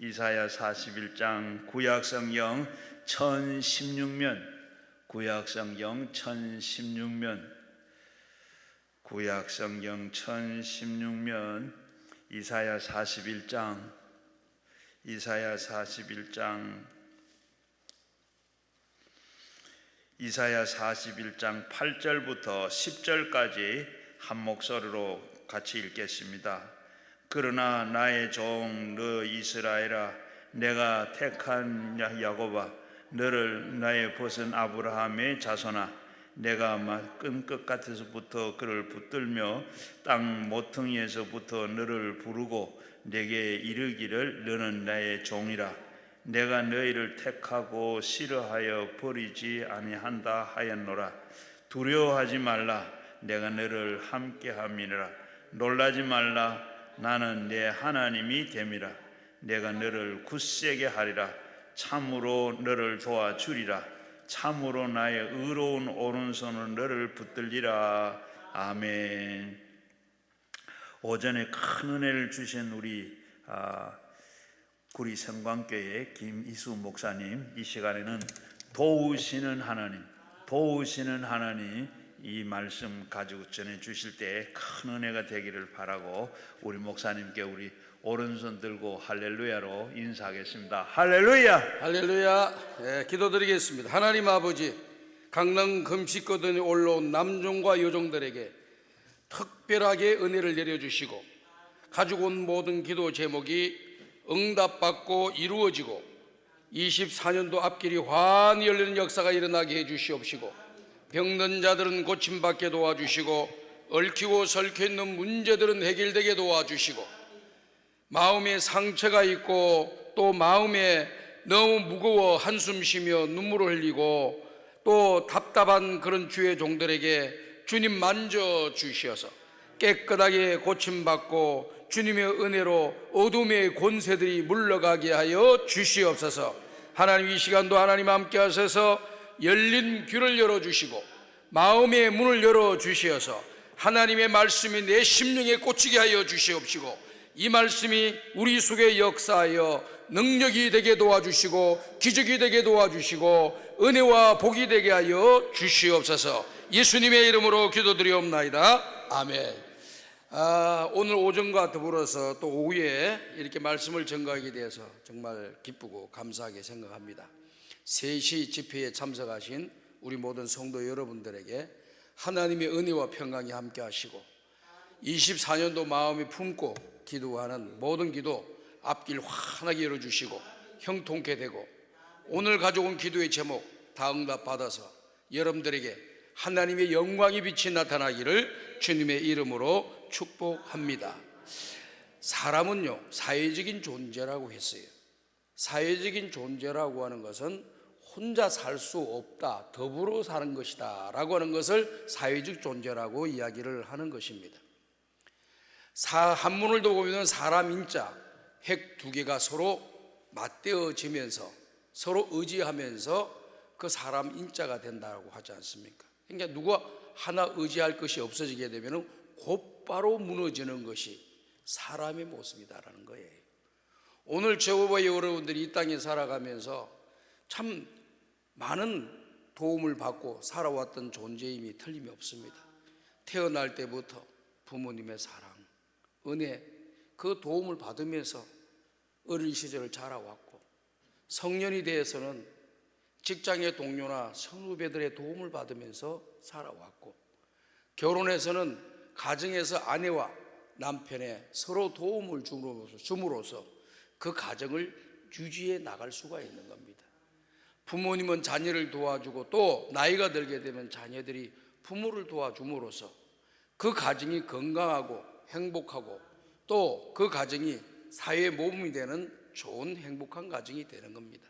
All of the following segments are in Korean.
이사야 41장 구약성경 1016면 구약성경 1016면 구약성경 1016면 이사야 41장 8절부터 10절까지 한 목소리로 같이 읽겠습니다. 그러나 나의 종 너 이스라엘아, 내가 택한 야곱아, 너를 나의 벗은 아브라함의 자손아, 내가 끈 끝까지서부터 그를 붙들며 땅 모퉁이에서부터 너를 부르고 내게 이르기를 너는 나의 종이라. 내가 너희를 택하고 싫어하여 버리지 아니한다 하였노라. 두려워하지 말라, 내가 너를 함께함이니라. 놀라지 말라, 나는 내 하나님이 됨이라. 내가 너를 굳세게 하리라. 참으로 너를 도와주리라. 참으로 나의 의로운 오른손은 너를 붙들리라. 아멘. 오전에 큰 은혜를 주신 우리 구리 성광교회 김이수 목사님, 이 시간에는 도우시는 하나님 이 말씀 가지고 전해 주실 때 큰 은혜가 되기를 바라고 우리 목사님께 우리 오른손 들고 할렐루야로 인사하겠습니다. 할렐루야. 할렐루야. 기도드리겠습니다. 하나님 아버지, 강릉 금식거든에 올라온 남종과 여종들에게 특별하게 은혜를 내려주시고 가지고 온 모든 기도 제목이 응답받고 이루어지고 24년도 앞길이 환히 열리는 역사가 일어나게 해주시옵시고, 병든 자들은 고침받게 도와주시고 얽히고 설켜있는 문제들은 해결되게 도와주시고, 마음에 상처가 있고 또 마음에 너무 무거워 한숨 쉬며 눈물을 흘리고 또 답답한 그런 주의 종들에게 주님 만져주시어서 깨끗하게 고침받고 주님의 은혜로 어둠의 권세들이 물러가게 하여 주시옵소서. 하나님, 이 시간도 하나님 함께 하셔서 열린 귀를 열어주시고 마음의 문을 열어주시어서 하나님의 말씀이 내 심령에 꽂히게 하여 주시옵시고, 이 말씀이 우리 속에 역사하여 능력이 되게 도와주시고 기적이 되게 도와주시고 은혜와 복이 되게 하여 주시옵소서. 예수님의 이름으로 기도드리옵나이다. 아멘. 오늘 오전과 더불어서 또 오후에 이렇게 말씀을 전가하게 되어서 정말 기쁘고 감사하게 생각합니다. 3시 집회에 참석하신 우리 모든 성도 여러분들에게 하나님의 은혜와 평강이 함께 하시고 24년도 마음이 품고 기도하는 모든 기도 앞길 환하게 열어주시고 형통케 되고, 오늘 가져온 기도의 제목 다 응답받아서 여러분들에게 하나님의 영광이 빛이 나타나기를 주님의 이름으로 축복합니다. 사람은요, 사회적인 존재라고 했어요. 사회적인 존재라고 하는 것은 혼자 살 수 없다, 더불어 사는 것이다 라고 하는 것을 사회적 존재라고 이야기를 하는 것입니다. 한문을 두고 보면 사람 인자, 획 2개가 서로 맞대어지면서 서로 의지하면서 그 사람 인자가 된다고 하지 않습니까? 그러니까 누가 하나 의지할 것이 없어지게 되면 곧바로 무너지는 것이 사람의 모습이다라는 거예요. 오늘 저와 여러분들이 이 땅에 살아가면서 참 많은 도움을 받고 살아왔던 존재임이 틀림이 없습니다. 태어날 때부터 부모님의 사랑, 은혜, 그 도움을 받으면서 어린 시절을 자라왔고, 성년이 되어서는 직장의 동료나 선후배들의 도움을 받으면서 살아왔고, 결혼해서는 가정에서 아내와 남편의 서로 도움을 줌으로써 그 가정을 유지해 나갈 수가 있는 겁니다. 부모님은 자녀를 도와주고 또 나이가 들게 되면 자녀들이 부모를 도와줌으로써 그 가정이 건강하고 행복하고 또 그 가정이 사회의 모범이 되는 좋은 행복한 가정이 되는 겁니다.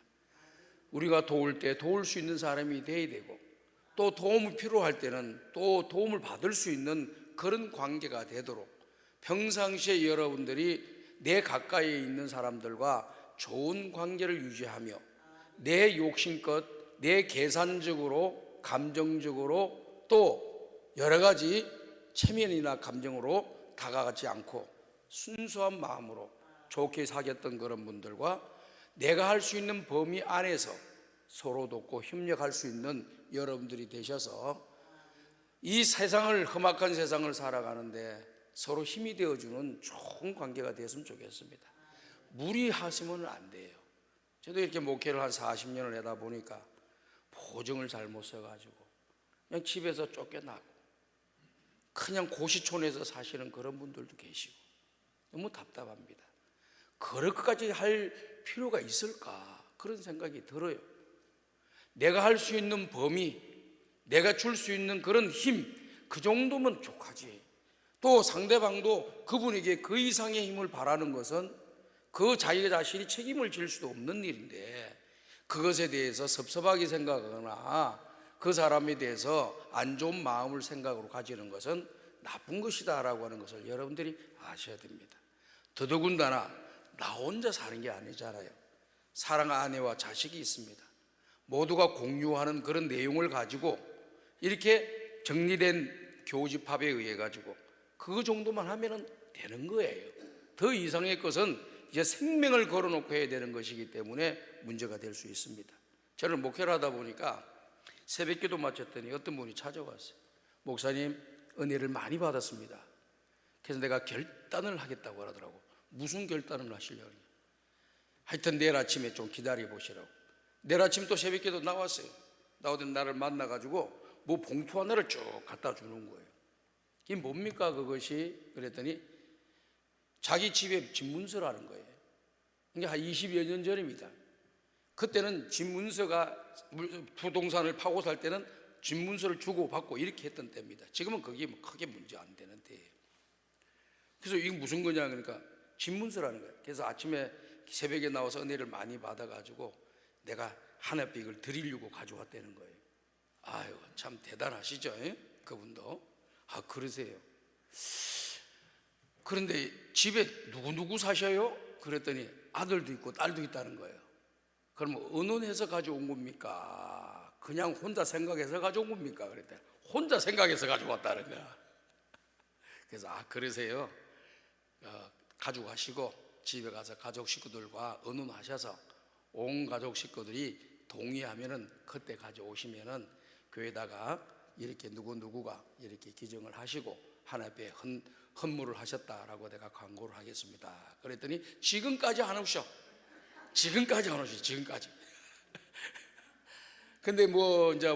우리가 도울 때 도울 수 있는 사람이 되어야 되고, 또 도움이 필요할 때는 또 도움을 받을 수 있는 그런 관계가 되도록 평상시에 여러분들이 내 가까이에 있는 사람들과 좋은 관계를 유지하며 내 욕심껏, 내 계산적으로, 감정적으로 또 여러 가지 체면이나 감정으로 다가가지 않고 순수한 마음으로 좋게 사귀었던 그런 분들과 내가 할 수 있는 범위 안에서 서로 돕고 협력할 수 있는 여러분들이 되셔서 이 세상을, 험악한 세상을 살아가는데 서로 힘이 되어주는 좋은 관계가 되었으면 좋겠습니다. 무리하시면 안 돼요. 저도 이렇게 목회를 한 40년을 하다 보니까 보증을 잘못 써가지고 그냥 집에서 쫓겨나고 그냥 고시촌에서 사시는 그런 분들도 계시고 너무 답답합니다. 그럴 것까지 할 필요가 있을까 그런 생각이 들어요. 내가 할 수 있는 범위, 내가 줄 수 있는 그런 힘, 그 정도면 족하지. 또 상대방도 그분에게 그 이상의 힘을 바라는 것은 그 자기 자신이 책임을 질 수도 없는 일인데 그것에 대해서 섭섭하게 생각하거나 그 사람에 대해서 안 좋은 마음을 생각으로 가지는 것은 나쁜 것이다라고 하는 것을 여러분들이 아셔야 됩니다. 더더군다나 나 혼자 사는 게 아니잖아요. 사랑 아내와 자식이 있습니다. 모두가 공유하는 그런 내용을 가지고 이렇게 정리된 교집합에 의해 가지고 그 정도만 하면 되는 거예요. 더 이상의 것은 이제 생명을 걸어놓고 해야 되는 것이기 때문에 문제가 될 수 있습니다. 저는 목회를 하다 보니까 새벽기도 마쳤더니 어떤 분이 찾아왔어요. 목사님, 은혜를 많이 받았습니다. 그래서 내가 결단을 하겠다고 하더라고. 무슨 결단을 하시려고? 하여튼 내일 아침에 좀 기다려 보시라고. 내일 아침 또 새벽기도 나왔어요. 나오던 나를 만나가지고 뭐 봉투 하나를 쭉 갖다 주는 거예요. 이게 뭡니까 그것이? 그랬더니 자기 집에 집문서라는 거예요. 이게 한 20여 년 전입니다. 그때는 집문서가 부동산을 파고 살 때는 집문서를 주고받고 이렇게 했던 때입니다. 지금은 그게 뭐 크게 문제 안 되는 때예요. 그래서 이게 무슨 거냐 그러니까 집문서라는 거예요. 그래서 아침에 새벽에 나와서 은혜를 많이 받아가지고 내가 하나씩을 드리려고 가져왔다는 거예요. 아유 참 대단하시죠? 그분도. 아 그러세요. 그런데 집에 누구 사셔요? 그랬더니 아들도 있고 딸도 있다는 거예요. 그럼 의논해서 가져온 겁니까? 그냥 혼자 생각해서 가져온 겁니까? 그랬더니 혼자 생각해서 가져왔다는 거야. 그래서 아 그러세요. 가져가시고 집에 가서 가족 식구들과 의논하셔서 온 가족 식구들이 동의하면은 그때 가져오시면은 교회에다가 이렇게 누구가 이렇게 기증을 하시고 하나님께 헌물을 하셨다라고 내가 광고를 하겠습니다. 그랬더니 지금까지 안 오셔. 지금까지. 근데 이제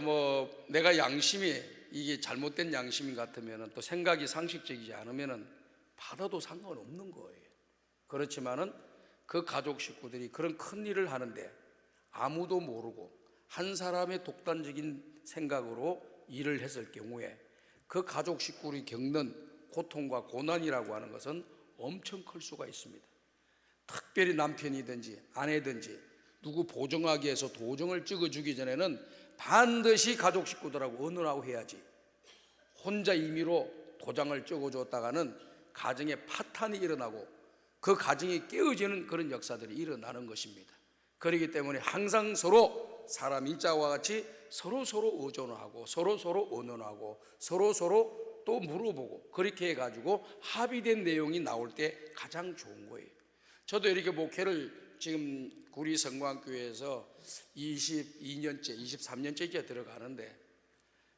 내가 양심이 이게 잘못된 양심 같으면은 또 생각이 상식적이지 않으면은 받아도 상관없는 거예요. 그렇지만은 그 가족 식구들이 그런 큰 일을 하는데 아무도 모르고 한 사람의 독단적인 생각으로 일을 했을 경우에 그 가족 식구들이 겪는 고통과 고난이라고 하는 것은 엄청 클 수가 있습니다. 특별히 남편이든지 아내든지 누구 보정하기 위해서 도정을 찍어주기 전에는 반드시 가족 식구들하고 의논하고 해야지. 혼자 임의로 도장을 찍어줬다가는 가정에 파탄이 일어나고 그 가정이 깨어지는 그런 역사들이 일어나는 것입니다. 그렇기 때문에 항상 서로 사람 일자와 같이 서로 의존하고 서로 의논하고 서로 또 물어보고 그렇게 해가지고 합의된 내용이 나올 때 가장 좋은 거예요. 저도 이렇게 목회를 지금 구리 성광교회에서 22년째 23년째 이제 들어가는데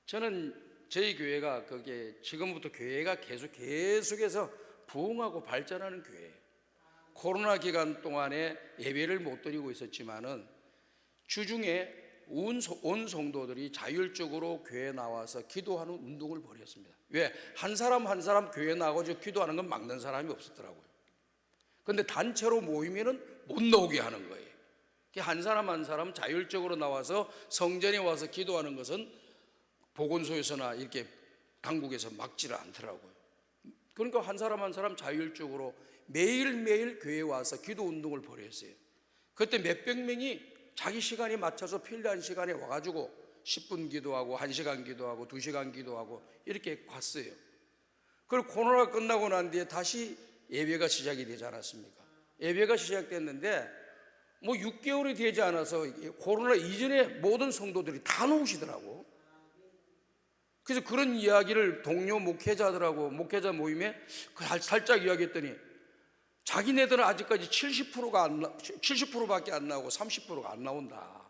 저는 저희 교회가 그게 지금부터 교회가 계속해서 부흥하고 발전하는 교회예요. 코로나 기간 동안에 예배를 못 드리고 있었지만은 주중에 온 성도들이 자율적으로 교회에 나와서 기도하는 운동을 벌였습니다. 왜? 한 사람 교회에 나가서 기도하는 건 막는 사람이 없었더라고요. 근데 단체로 모이면은 못 나오게 하는 거예요. 한 사람 자율적으로 나와서 성전에 와서 기도하는 것은 보건소에서나 이렇게 당국에서 막지를 않더라고요. 그러니까 한 사람 자율적으로 매일매일 교회에 와서 기도 운동을 벌였어요. 그때 몇백 명이 자기 시간에 맞춰서 필요한 시간에 와가지고 10분 기도하고 1시간 기도하고 2시간 기도하고 이렇게 갔어요. 그리고 코로나가 끝나고 난 뒤에 다시 예배가 시작이 되지 않았습니까? 예배가 시작됐는데 6개월이 되지 않아서 코로나 이전에 모든 성도들이 다 나오시더라고. 그래서 그런 이야기를 동료 목회자들하고 목회자 모임에 살짝 이야기했더니 자기네들은 아직까지 70%밖에 안 나오고 30%가 안 나온다.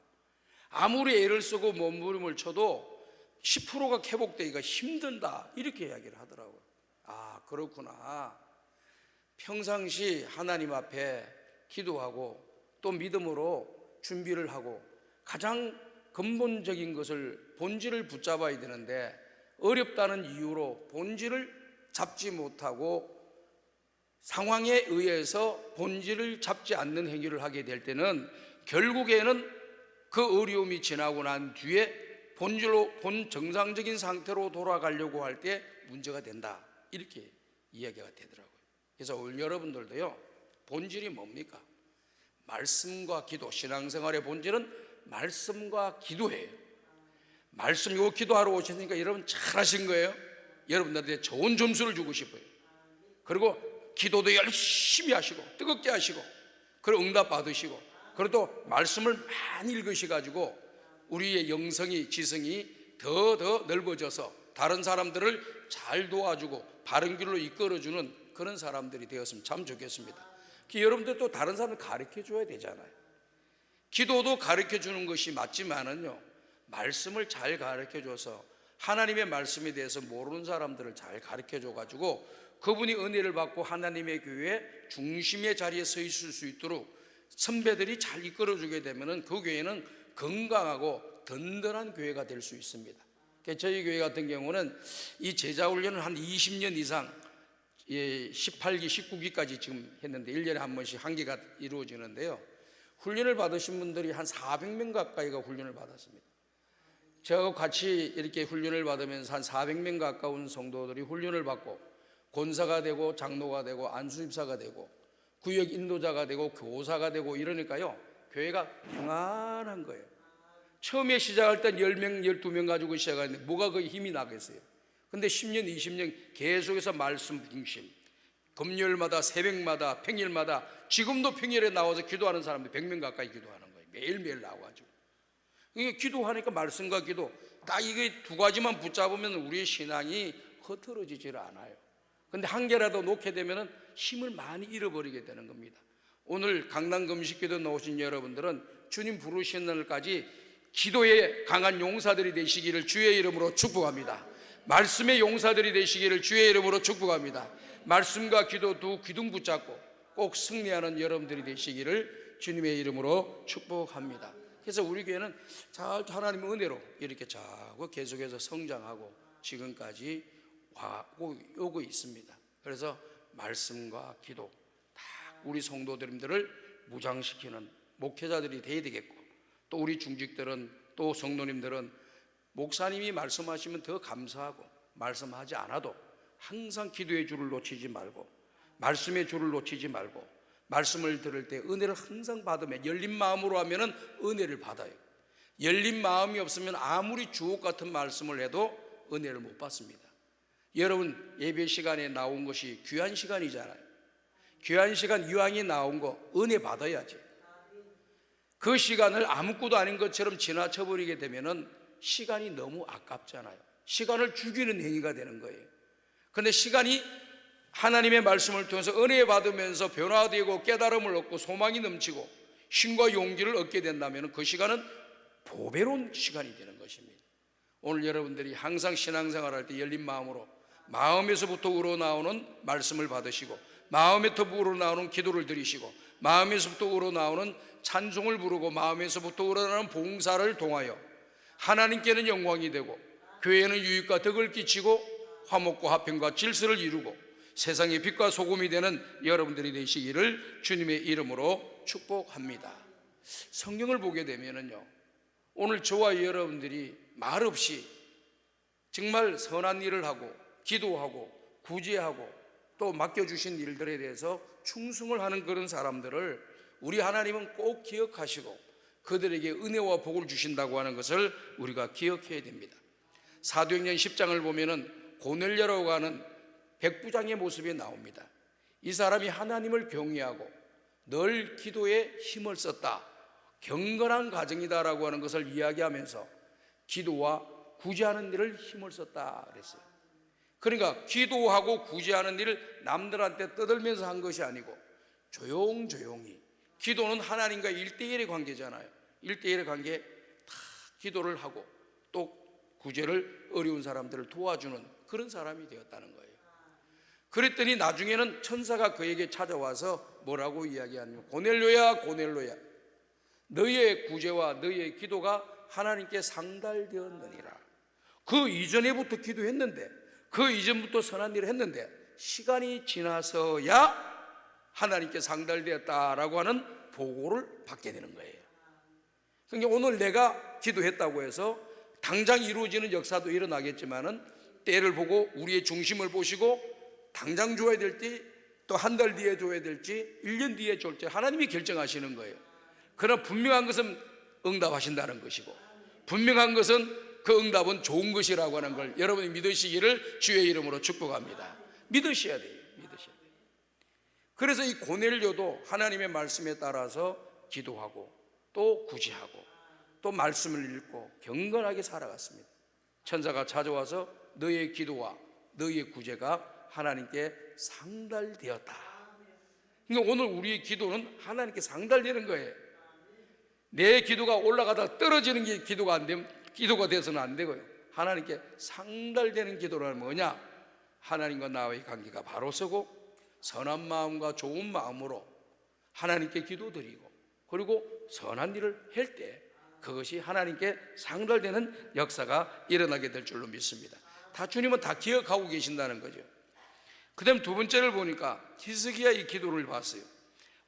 아무리 애를 쓰고 몸부림을 쳐도 10%가 회복되기가 힘든다, 이렇게 이야기를 하더라고요. 아, 그렇구나. 평상시 하나님 앞에 기도하고 또 믿음으로 준비를 하고 가장 근본적인 것을, 본질을 붙잡아야 되는데 어렵다는 이유로 본질을 잡지 못하고 상황에 의해서 본질을 잡지 않는 행위를 하게 될 때는 결국에는 그 어려움이 지나고 난 뒤에 본 정상적인 상태로 돌아가려고 할 때 문제가 된다, 이렇게 이야기가 되더라고요. 그래서 오늘 여러분들도요, 본질이 뭡니까? 말씀과 기도. 신앙생활의 본질은 말씀과 기도예요. 말씀, 요 기도하러 오셨으니까 여러분 잘하신 거예요. 여러분들한테 좋은 점수를 주고 싶어요. 그리고 기도도 열심히 하시고 뜨겁게 하시고, 그리고 응답 받으시고, 그리고 또 말씀을 많이 읽으셔가지고 우리의 영성이, 지성이 더 넓어져서 다른 사람들을 잘 도와주고 바른 길로 이끌어주는 그런 사람들이 되었으면 참 좋겠습니다. 여러분들 또 다른 사람을 가르쳐 줘야 되잖아요. 기도도 가르쳐 주는 것이 맞지만은요, 말씀을 잘 가르쳐 줘서 하나님의 말씀에 대해서 모르는 사람들을 잘 가르쳐 줘가지고 그분이 은혜를 받고 하나님의 교회 중심의 자리에 서 있을 수 있도록 선배들이 잘 이끌어 주게 되면은 그 교회는 건강하고 든든한 교회가 될 수 있습니다. 저희 교회 같은 경우는 이 제자 훈련을 한 20년 이상, 18기, 19기까지 지금 했는데 1년에 한 번씩 한 기가 이루어지는데요, 훈련을 받으신 분들이 한 400명 가까이가 훈련을 받았습니다. 저하고 같이 이렇게 훈련을 받으면서 한 400명 가까운 성도들이 훈련을 받고 권사가 되고 장로가 되고 안수집사가 되고 구역 인도자가 되고 교사가 되고 이러니까요, 교회가 평안한 거예요. 처음에 시작할 땐 10명, 12명 가지고 시작하는데 뭐가 그 힘이 나겠어요. 근데 10년, 20년 계속해서 말씀 중심, 금요일마다, 새벽마다, 평일마다, 지금도 평일에 나와서 기도하는 사람들 100명 가까이 기도하는 거예요. 매일매일 나와가지고. 이게 기도하니까 말씀과 기도, 딱 이게 두 가지만 붙잡으면 우리의 신앙이 흐트러지질 않아요. 근데 한 개라도 놓게 되면 힘을 많이 잃어버리게 되는 겁니다. 오늘 강남 금식기도 나오신 여러분들은 주님 부르시는 날까지 기도에 강한 용사들이 되시기를 주의 이름으로 축복합니다. 말씀의 용사들이 되시기를 주의 이름으로 축복합니다. 말씀과 기도 두 기둥 붙잡고 꼭 승리하는 여러분들이 되시기를 주님의 이름으로 축복합니다. 그래서 우리 교회는 잘 하나님의 은혜로 이렇게 자꾸 계속해서 성장하고 지금까지 오고 있습니다. 그래서 말씀과 기도, 다 우리 성도들을 무장시키는 목회자들이 돼야 되겠고, 또 우리 중직들은, 또 성도님들은 목사님이 말씀하시면 더 감사하고, 말씀하지 않아도 항상 기도의 줄을 놓치지 말고, 말씀의 줄을 놓치지 말고, 말씀을 들을 때 은혜를 항상 받으면, 열린 마음으로 하면은 은혜를 받아요. 열린 마음이 없으면 아무리 주옥 같은 말씀을 해도 은혜를 못 받습니다. 여러분, 예배 시간에 나온 것이 귀한 시간이잖아요. 귀한 시간 이왕이 나온 거 은혜 받아야지. 그 시간을 아무것도 아닌 것처럼 지나쳐버리게 되면은 시간이 너무 아깝잖아요. 시간을 죽이는 행위가 되는 거예요. 그런데 시간이 하나님의 말씀을 통해서 은혜 받으면서 변화되고 깨달음을 얻고 소망이 넘치고 힘과 용기를 얻게 된다면 그 시간은 보배로운 시간이 되는 것입니다. 오늘 여러분들이 항상 신앙생활할 때 열린 마음으로 마음에서부터 우러나오는 말씀을 받으시고, 마음에서부터 우러나오는 기도를 드리시고, 마음에서부터 우러나오는 찬송을 부르고, 마음에서부터 우러나오는 봉사를 통하여 하나님께는 영광이 되고 교회는 유익과 덕을 끼치고 화목과 화평과 질서를 이루고 세상의 빛과 소금이 되는 여러분들이 되시기를 주님의 이름으로 축복합니다. 성경을 보게 되면은요, 오늘 저와 여러분들이 말없이 정말 선한 일을 하고 기도하고 구제하고 또 맡겨주신 일들에 대해서 충성을 하는 그런 사람들을 우리 하나님은 꼭 기억하시고 그들에게 은혜와 복을 주신다고 하는 것을 우리가 기억해야 됩니다. 사도행전 10장을 보면은 고넬료라고 하는 백부장의 모습이 나옵니다. 이 사람이 하나님을 경외하고 늘 기도에 힘을 썼다, 경건한 가정이다라고 하는 것을 이야기하면서 기도와 구제하는 일을 힘을 썼다 그랬어요. 그러니까 기도하고 구제하는 일을 남들한테 떠들면서 한 것이 아니고 조용조용히. 기도는 하나님과 1대1의 관계잖아요. 1대1의 관계에 다 기도를 하고 또 구제를, 어려운 사람들을 도와주는 그런 사람이 되었다는 거예요. 그랬더니 나중에는 천사가 그에게 찾아와서 뭐라고 이야기하냐면, 고넬료야 고넬료야, 너의 구제와 너의 기도가 하나님께 상달되었느니라. 그 이전에부터 기도했는데, 그 이전부터 선한 일을 했는데 시간이 지나서야 하나님께 상달되었다라고 하는 보고를 받게 되는 거예요. 그러니까 오늘 내가 기도했다고 해서 당장 이루어지는 역사도 일어나겠지만은, 때를 보고 우리의 중심을 보시고 당장 줘야 될지, 또 한 달 뒤에 줘야 될지, 1년 뒤에 줄지 하나님이 결정하시는 거예요. 그러나 분명한 것은 응답하신다는 것이고, 분명한 것은 그 응답은 좋은 것이라고 하는 걸 여러분이 믿으시기를 주의 이름으로 축복합니다. 믿으셔야 돼요. 믿으셔야 돼요. 그래서 이 고넬료도 하나님의 말씀에 따라서 기도하고 또 구제하고 또 말씀을 읽고 경건하게 살아갔습니다. 천사가 찾아와서 너의 기도와 너의 구제가 하나님께 상달되었다. 그러니까 오늘 우리의 기도는 하나님께 상달되는 거예요. 내 기도가 올라가다 떨어지는 게 기도가 안 되면, 기도가 돼서는 안 되고요. 하나님께 상달되는 기도는 뭐냐? 하나님과 나의 관계가 바로 서고 선한 마음과 좋은 마음으로 하나님께 기도드리고, 그리고 선한 일을 할 때 그것이 하나님께 상달되는 역사가 일어나게 될 줄로 믿습니다. 다 주님은 다 기억하고 계신다는 거죠. 그 다음 두 번째를 보니까 히스기야의 기도를 봤어요.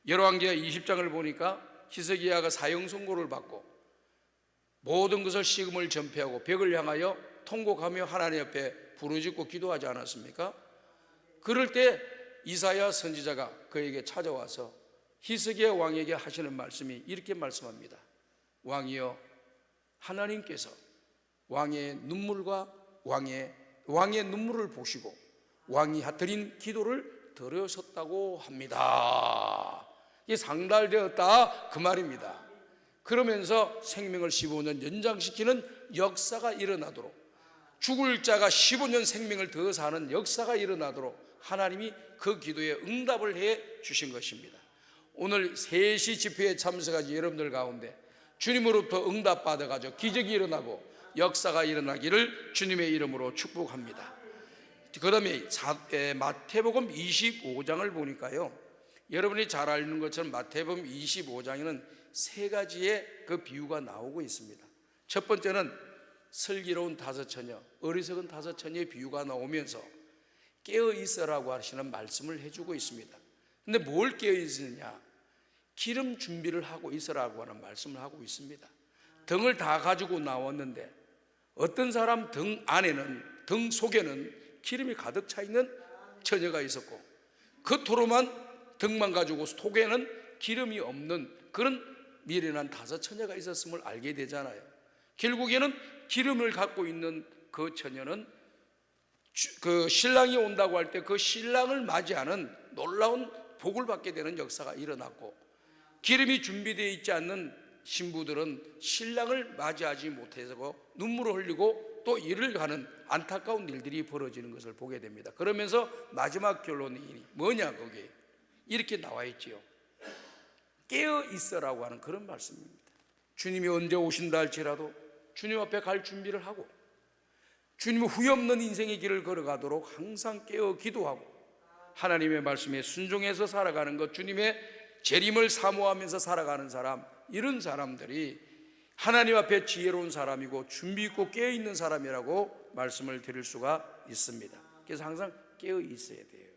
열왕기하 20장을 보니까 히스기야가 사형 선고를 받고 모든 것을 식음을 전폐하고 벽을 향하여 통곡하며 하나님 앞에 부르짖고 기도하지 않았습니까? 그럴 때 이사야 선지자가 그에게 찾아와서 히스기야 왕에게 하시는 말씀이 이렇게 말씀합니다. 왕이여, 하나님께서 왕의 눈물과 왕의 눈물을 보시고 왕이 드린 기도를 들으셨다고 합니다. 이게 상달되었다 그 말입니다. 그러면서 생명을 15년 연장시키는 역사가 일어나도록, 죽을 자가 15년 생명을 더 사는 역사가 일어나도록 하나님이 그 기도에 응답을 해 주신 것입니다. 오늘 3시 집회에 참석하신 여러분들 가운데 주님으로부터 응답받아가지고 기적이 일어나고 역사가 일어나기를 주님의 이름으로 축복합니다. 그 다음에 마태복음 25장을 보니까요, 여러분이 잘 아는 것처럼 마태복음 25장에는 3가지의 그 비유가 나오고 있습니다. 첫 번째는 슬기로운 5처녀, 어리석은 5처녀의 비유가 나오면서 깨어있어라고 하시는 말씀을 해주고 있습니다. 근데 뭘 깨어있느냐? 기름 준비를 하고 있으라고 하는 말씀을 하고 있습니다. 등을 다 가지고 나왔는데 어떤 사람 등 안에는, 등 속에는 기름이 가득 차 있는 처녀가 있었고, 겉으로만 등만 가지고 속에는 기름이 없는 그런 미련한 5처녀가 있었음을 알게 되잖아요. 결국에는 기름을 갖고 있는 그 처녀는 그 신랑이 온다고 할 때 그 신랑을 맞이하는 놀라운 복을 받게 되는 역사가 일어났고, 기름이 준비되어 있지 않는 신부들은 신랑을 맞이하지 못해서 눈물을 흘리고 또 일을 하는 안타까운 일들이 벌어지는 것을 보게 됩니다. 그러면서 마지막 결론이 뭐냐, 거기에 이렇게 나와 있지요. 깨어 있어라고 하는 그런 말씀입니다. 주님이 언제 오신다 할지라도 주님 앞에 갈 준비를 하고 주님 후회 없는 인생의 길을 걸어가도록 항상 깨어 기도하고 하나님의 말씀에 순종해서 살아가는 것, 주님의 재림을 사모하면서 살아가는 사람, 이런 사람들이 하나님 앞에 지혜로운 사람이고 준비 있고 깨어 있는 사람이라고 말씀을 드릴 수가 있습니다. 그래서 항상 깨어 있어야 돼요.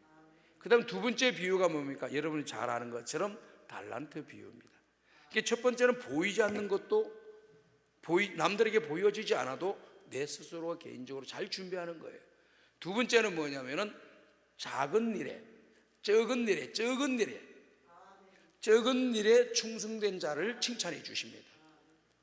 그 다음 두 번째 비유가 뭡니까? 여러분이 잘 아는 것처럼 달란트 비유입니다. 첫 번째는 보이지 않는 것도 남들에게 보여지지 않아도 내 스스로가 개인적으로 잘 준비하는 거예요. 두 번째는 뭐냐면은 작은 일에 충성된 자를 칭찬해 주십니다.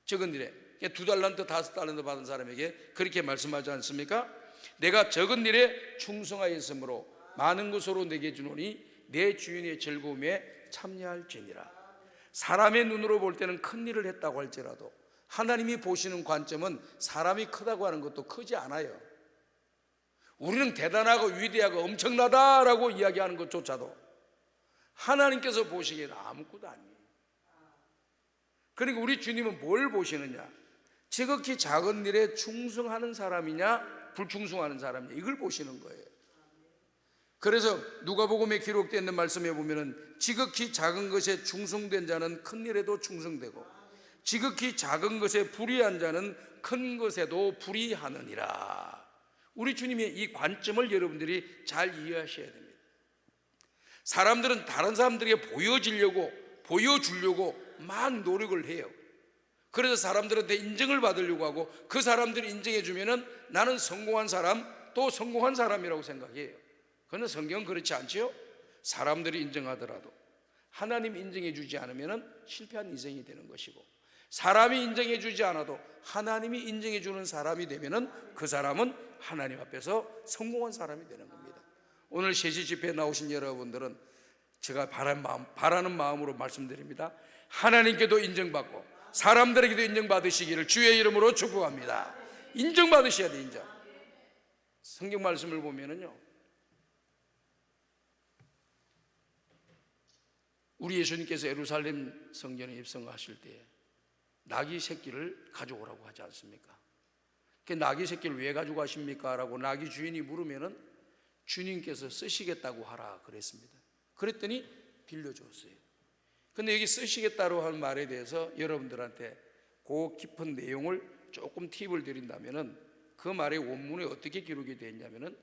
적은 일에 2달란트 5달란트 받은 사람에게 그렇게 말씀하지 않습니까? 내가 적은 일에 충성하였으므로 많은 것으로 내게 주노니 내 주인의 즐거움에 참여할지니라. 사람의 눈으로 볼 때는 큰 일을 했다고 할지라도 하나님이 보시는 관점은 사람이 크다고 하는 것도 크지 않아요. 우리는 대단하고 위대하고 엄청나다라고 이야기하는 것조차도 하나님께서 보시기에는 아무것도 아니에요. 그러니까 우리 주님은 뭘 보시느냐? 지극히 작은 일에 충성하는 사람이냐 불충성하는 사람이냐, 이걸 보시는 거예요. 그래서 누가복음에 기록되어 있는 말씀에 보면은 지극히 작은 것에 충성된 자는 큰 일에도 충성되고 지극히 작은 것에 불의한 자는 큰 것에도 불의하느니라. 우리 주님의 이 관점을 여러분들이 잘 이해하셔야 됩니다. 사람들은 다른 사람들에게 보여주려고 막 노력을 해요. 그래서 사람들한테 인정을 받으려고 하고 그 사람들이 인정해 주면은 나는 성공한 사람, 또 성공한 사람이라고 생각해요. 그런데 성경은 그렇지 않지요. 사람들이 인정하더라도 하나님 인정해 주지 않으면은 실패한 인생이 되는 것이고, 사람이 인정해 주지 않아도 하나님이 인정해 주는 사람이 되면은 그 사람은 하나님 앞에서 성공한 사람이 되는 겁니다. 오늘 세시 집회에 나오신 여러분들은 제가 바라는 마음으로 말씀드립니다. 하나님께도 인정받고 사람들에게도 인정받으시기를 주의 이름으로 축복합니다. 인정받으셔야 돼. 인정. 성경 말씀을 보면은요, 우리 예수님께서 예루살렘 성전에 입성하실 때 나귀 새끼를 가져오라고 하지 않습니까? 그 나귀 새끼를 왜 가져가십니까? 라고 나귀 주인이 물으면은 주님께서 쓰시겠다고 하라 그랬습니다. 그랬더니 빌려줬어요. 근데 여기 쓰시겠다고 하는 말에 대해서 여러분들한테 그 깊은 내용을 조금 팁을 드린다면은 그 말의 원문에 어떻게 기록이 되어 있냐면은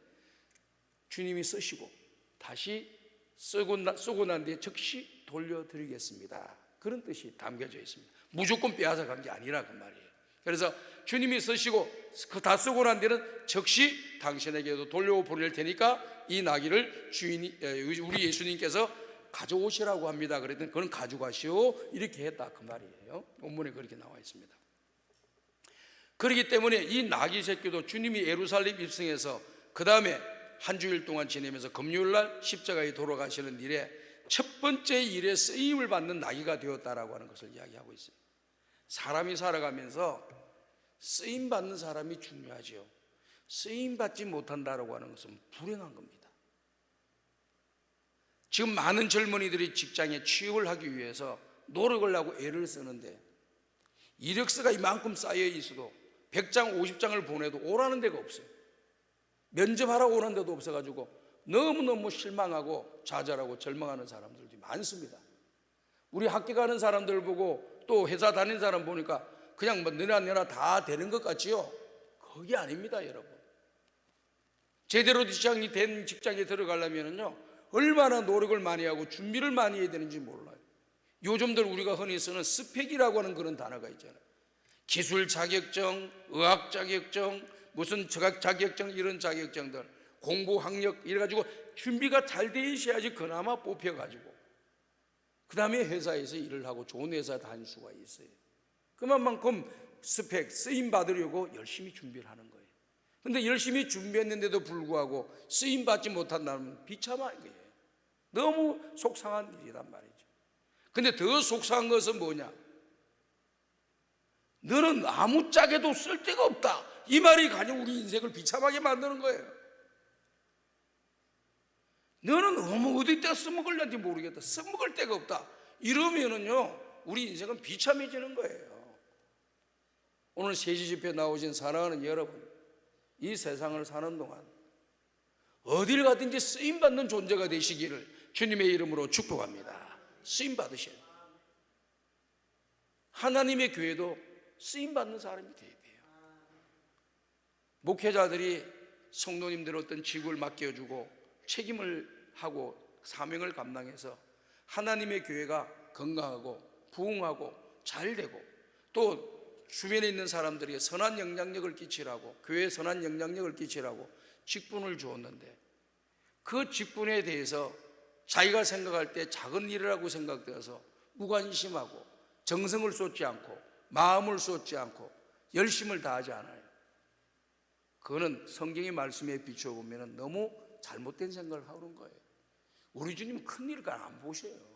주님이 쓰시고 다시 쓰고 난 뒤에 즉시 돌려드리겠습니다, 그런 뜻이 담겨져 있습니다. 무조건 빼앗아 간 게 아니라 그 말이에요. 그래서 주님이 쓰시고 다 쓰고 난 뒤에는 즉시 당신에게도 돌려보낼 테니까 이 나귀를 우리 예수님께서 가져오시라고 합니다. 그랬더니 그건 가져가시오 이렇게 했다 그 말이에요. 본문에 그렇게 나와 있습니다. 그렇기 때문에 이 나귀 새끼도 주님이 예루살렘 입성해서 그 다음에 한 주일 동안 지내면서 금요일날 십자가에 돌아가시는 일에 첫 번째 일에 쓰임을 받는 나귀가 되었다라고 하는 것을 이야기하고 있어요. 사람이 살아가면서 쓰임 받는 사람이 중요하죠. 쓰임 받지 못한다라고 하는 것은 불행한 겁니다. 지금 많은 젊은이들이 직장에 취업을 하기 위해서 노력을 하고 애를 쓰는데 이력서가 이만큼 쌓여 있어도 100장 50장을 보내도 오라는 데가 없어요. 면접하라고 오는 데도 없어가지고 너무너무 실망하고 좌절하고 절망하는 사람들이 많습니다. 우리 학교 가는 사람들 보고 또 회사 다니는 사람 보니까 그냥 뭐 너나 다 되는 것 같지요? 그게 아닙니다, 여러분. 제대로 된 직장에 들어가려면요 얼마나 노력을 많이 하고 준비를 많이 해야 되는지 몰라요. 요즘들 우리가 흔히 쓰는 스펙이라고 하는 그런 단어가 있잖아요. 기술 자격증, 의학 자격증, 무슨 자격증, 이런 자격증들, 공부 학력 이래가지고 준비가 잘 돼 있어야지 그나마 뽑혀가지고 그 다음에 회사에서 일을 하고 좋은 회사 다닐 수가 있어요. 그만큼 스펙, 쓰임 받으려고 열심히 준비를 하는 거예요. 근데 열심히 준비했는데도 불구하고 쓰임 받지 못한다면 비참한 거예요. 너무 속상한 일이란 말이죠. 근데 더 속상한 것은 뭐냐? 너는 아무짝에도 쓸데가 없다, 이 말이 가지고 우리 인생을 비참하게 만드는 거예요. 너는 어디다 써먹을는지 모르겠다, 써먹을 데가 없다, 이러면은요 우리 인생은 비참해지는 거예요. 오늘 세시 집회에 나오신 사랑하는 여러분, 이 세상을 사는 동안 어딜 가든지 쓰임받는 존재가 되시기를 주님의 이름으로 축복합니다. 쓰임받으셔야 돼요. 하나님의 교회도 쓰임받는 사람이 돼야 돼요. 목회자들이 성도님들 어떤 직을 맡겨주고 책임을 하고 사명을 감당해서 하나님의 교회가 건강하고 부흥하고 잘되고 또 주변에 있는 사람들에게 선한 영향력을 끼치라고, 교회에 선한 영향력을 끼치라고 직분을 주었는데 그 직분에 대해서 자기가 생각할 때 작은 일이라고 생각되어서 무관심하고 정성을 쏟지 않고 마음을 쏟지 않고 열심을 다하지 않아요. 그거는 성경의 말씀에 비춰보면 너무 잘못된 생각을 하는 거예요. 우리 주님 큰 일을 안 보셔요.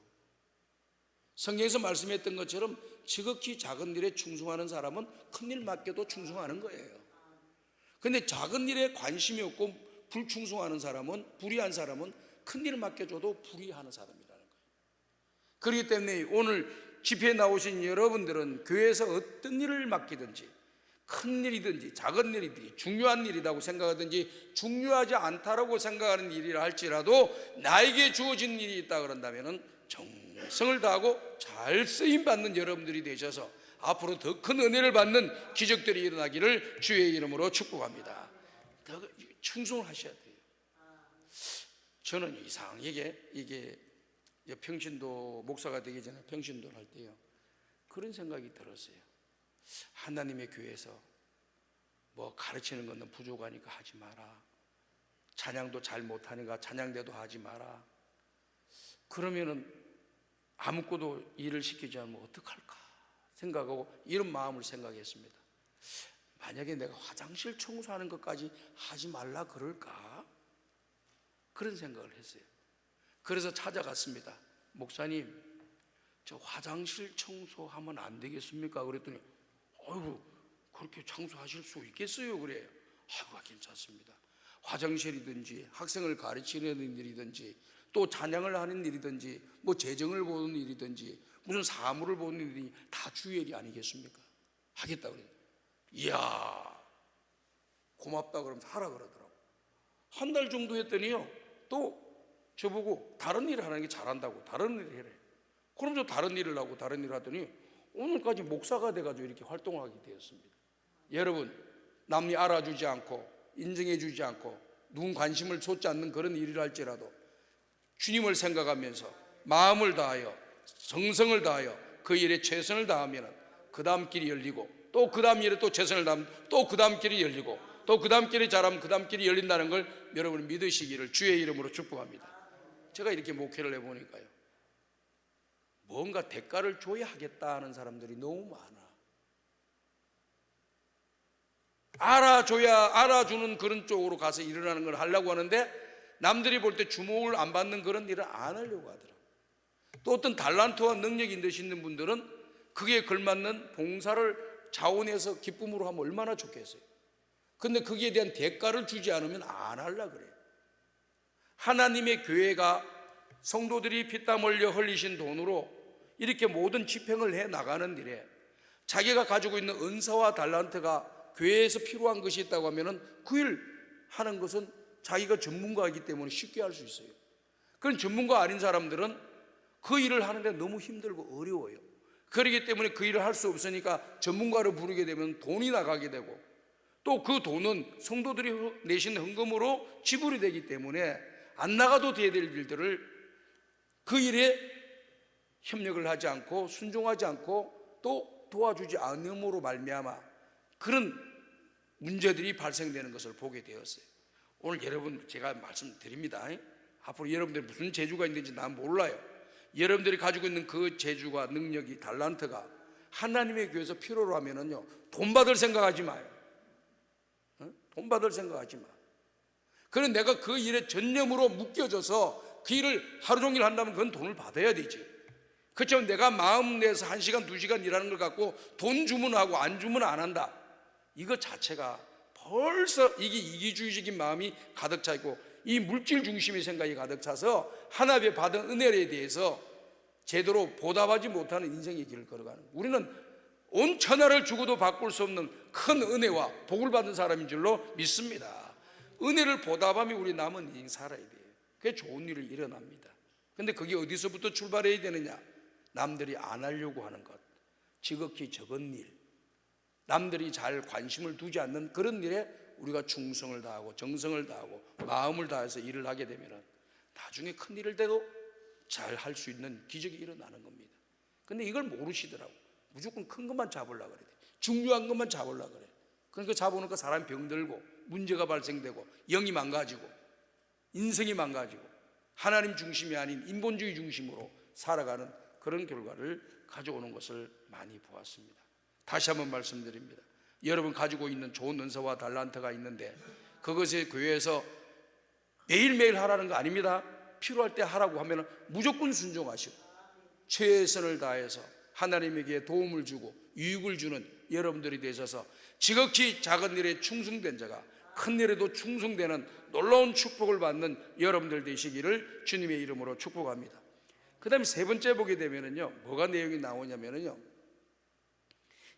성경에서 말씀했던 것처럼 지극히 작은 일에 충성하는 사람은 큰 일 맡겨도 충성하는 거예요. 근데 작은 일에 관심이 없고 불충성하는 사람은, 불의한 사람은 큰 일 맡겨줘도 불의하는 사람이라는 거예요. 그렇기 때문에 오늘 집회에 나오신 여러분들은 교회에서 어떤 일을 맡기든지, 큰 일이든지 작은 일이든지 중요한 일이라고 생각하든지 중요하지 않다라고 생각하는 일이라 할지라도 나에게 주어진 일이 있다 그런다면 정성을 다하고 잘 쓰임받는 여러분들이 되셔서 앞으로 더 큰 은혜를 받는 기적들이 일어나기를 주의 이름으로 축복합니다. 더 충성을 하셔야 돼요. 저는 이상하게 이게 평신도 목사가 되기 전에 평신도를 할 때요, 그런 생각이 들었어요. 하나님의 교회에서 뭐 가르치는 것은 부족하니까 하지 마라, 찬양도 잘 못하니까 찬양대도 하지 마라, 그러면은 아무것도 일을 시키지 않으면 어떡할까 생각하고 이런 마음을 생각했습니다. 만약에 내가 화장실 청소하는 것까지 하지 말라 그럴까? 그런 생각을 했어요. 그래서 찾아갔습니다. 목사님, 저 화장실 청소하면 안 되겠습니까? 그랬더니 아이고, 그렇게 청소하실 수 있겠어요? 그래요. 아이고, 괜찮습니다. 화장실이든지 학생을 가르치는 일이든지 또 찬양을 하는 일이든지 뭐 재정을 보는 일이든지 무슨 사물을 보는 일이 다 주의 일이 아니겠습니까? 하겠다 그래요. 이야, 고맙다 그러면서 하라 그러더라고. 한 달 정도 했더니요, 또 저보고 다른 일을 하는 게 잘한다고, 다른 일을 해래. 그럼 저 다른 일을 하고 다른 일을 하더니 오늘까지 목사가 돼가지고 이렇게 활동하게 되었습니다. 여러분, 남이 알아주지 않고 인정해주지 않고 누군 관심을 쏟지 않는 그런 일을 할지라도 주님을 생각하면서 마음을 다하여 정성을 다하여 그 일에 최선을 다하면 그 다음 길이 열리고, 또 그 다음 일에 또 최선을 다하면 또 그 다음 길이 열리고, 또 그 다음 길이 잘하면 그 다음 길이 열린다는 걸 여러분이 믿으시기를 주의 이름으로 축복합니다. 제가 이렇게 목회를 해보니까요, 뭔가 대가를 줘야 하겠다 하는 사람들이 너무 많아. 알아주는 그런 쪽으로 가서 일어나는 걸 하려고 하는데 남들이 볼 때 주목을 안 받는 그런 일을 안 하려고 하더라고요. 또 어떤 달란트와 능력이 되시는 분들은 그게 걸맞는 봉사를 자원해서 기쁨으로 하면 얼마나 좋겠어요. 근데 거기에 대한 대가를 주지 않으면 안 하려고 그래요. 하나님의 교회가 성도들이 피땀 흘려 흘리신 돈으로 이렇게 모든 집행을 해 나가는 일에 자기가 가지고 있는 은사와 달란트가 교회에서 필요한 것이 있다고 하면 그 일 하는 것은 자기가 전문가이기 때문에 쉽게 할 수 있어요. 그런 전문가 아닌 사람들은 그 일을 하는데 너무 힘들고 어려워요. 그렇기 때문에 그 일을 할 수 없으니까 전문가를 부르게 되면 돈이 나가게 되고, 또 그 돈은 성도들이 내신 헌금으로 지불이 되기 때문에 안 나가도 돼야 될 일들을 그 일에 협력을 하지 않고 순종하지 않고 또 도와주지 않음으로 말미암아 그런 문제들이 발생되는 것을 보게 되었어요. 오늘 여러분 제가 말씀드립니다. 앞으로 여러분들이 무슨 재주가 있는지 난 몰라요. 여러분들이 가지고 있는 그 재주가 능력이 달란트가 하나님의 교회에서 필요로 하면은요, 돈 받을 생각하지 마요. 돈 받을 생각하지 마. 그럼 내가 그 일에 전념으로 묶여져서 그 일을 하루 종일 한다면 그건 돈을 받아야 되지. 그렇지만 내가 마음 내서 1시간 2시간 일하는 걸 갖고 돈 주면 하고 안 주면 안 한다, 이거 자체가 벌써 이게 이기주의적인 마음이 가득 차 있고 이 물질 중심의 생각이 가득 차서 하나님의 받은 은혜에 대해서 제대로 보답하지 못하는 인생의 길을 걸어가는 거예요. 우리는 온 천하를 주고도 바꿀 수 없는 큰 은혜와 복을 받은 사람인 줄로 믿습니다. 은혜를 보답하며 우리 남은 인생 살아야 돼요. 그게 좋은 일이 일어납니다. 근데 그게 어디서부터 출발해야 되느냐? 남들이 안 하려고 하는 것, 지극히 적은 일, 남들이 잘 관심을 두지 않는 그런 일에 우리가 충성을 다하고 정성을 다하고 마음을 다해서 일을 하게 되면 나중에 큰 일을 돼도 잘 할 수 있는 기적이 일어나는 겁니다. 근데 이걸 모르시더라고. 무조건 큰 것만 잡으려고 그래. 중요한 것만 잡으려고 그래. 그러니까 잡아놓으니까 사람이 병들고 문제가 발생되고 영이 망가지고 인생이 망가지고 하나님 중심이 아닌 인본주의 중심으로 살아가는 그런 결과를 가져오는 것을 많이 보았습니다. 다시 한번 말씀드립니다. 여러분 가지고 있는 좋은 은사와 달란트가 있는데 그것을 교회에서 매일매일 하라는 거 아닙니다. 필요할 때 하라고 하면 무조건 순종하시고 최선을 다해서 하나님에게 도움을 주고 유익을 주는 여러분들이 되셔서 지극히 작은 일에 충성된 자가 큰 일에도 충성되는 놀라운 축복을 받는 여러분들 되시기를 주님의 이름으로 축복합니다. 그 다음에 세 번째 보게 되면은요, 뭐가 내용이 나오냐면은요,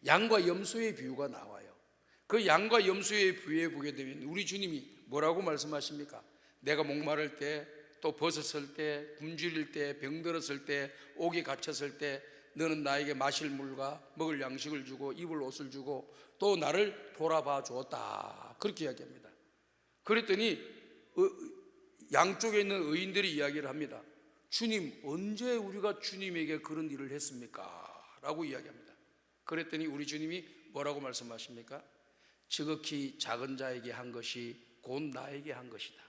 양과 염소의 비유가 나와요. 그 양과 염소의 비유에 보게 되면 우리 주님이 뭐라고 말씀하십니까? 내가 목마를 때, 또 벗었을 때, 굶주릴 때, 병들었을 때, 옥에 갇혔을 때 너는 나에게 마실 물과 먹을 양식을 주고 입을 옷을 주고 또 나를 돌아봐 주었다, 그렇게 이야기합니다. 그랬더니 양쪽에 있는 의인들이 이야기를 합니다. 주님, 언제 우리가 주님에게 그런 일을 했습니까? 라고 이야기합니다. 그랬더니 우리 주님이 뭐라고 말씀하십니까? 지극히 작은 자에게 한 것이 곧 나에게 한 것이다.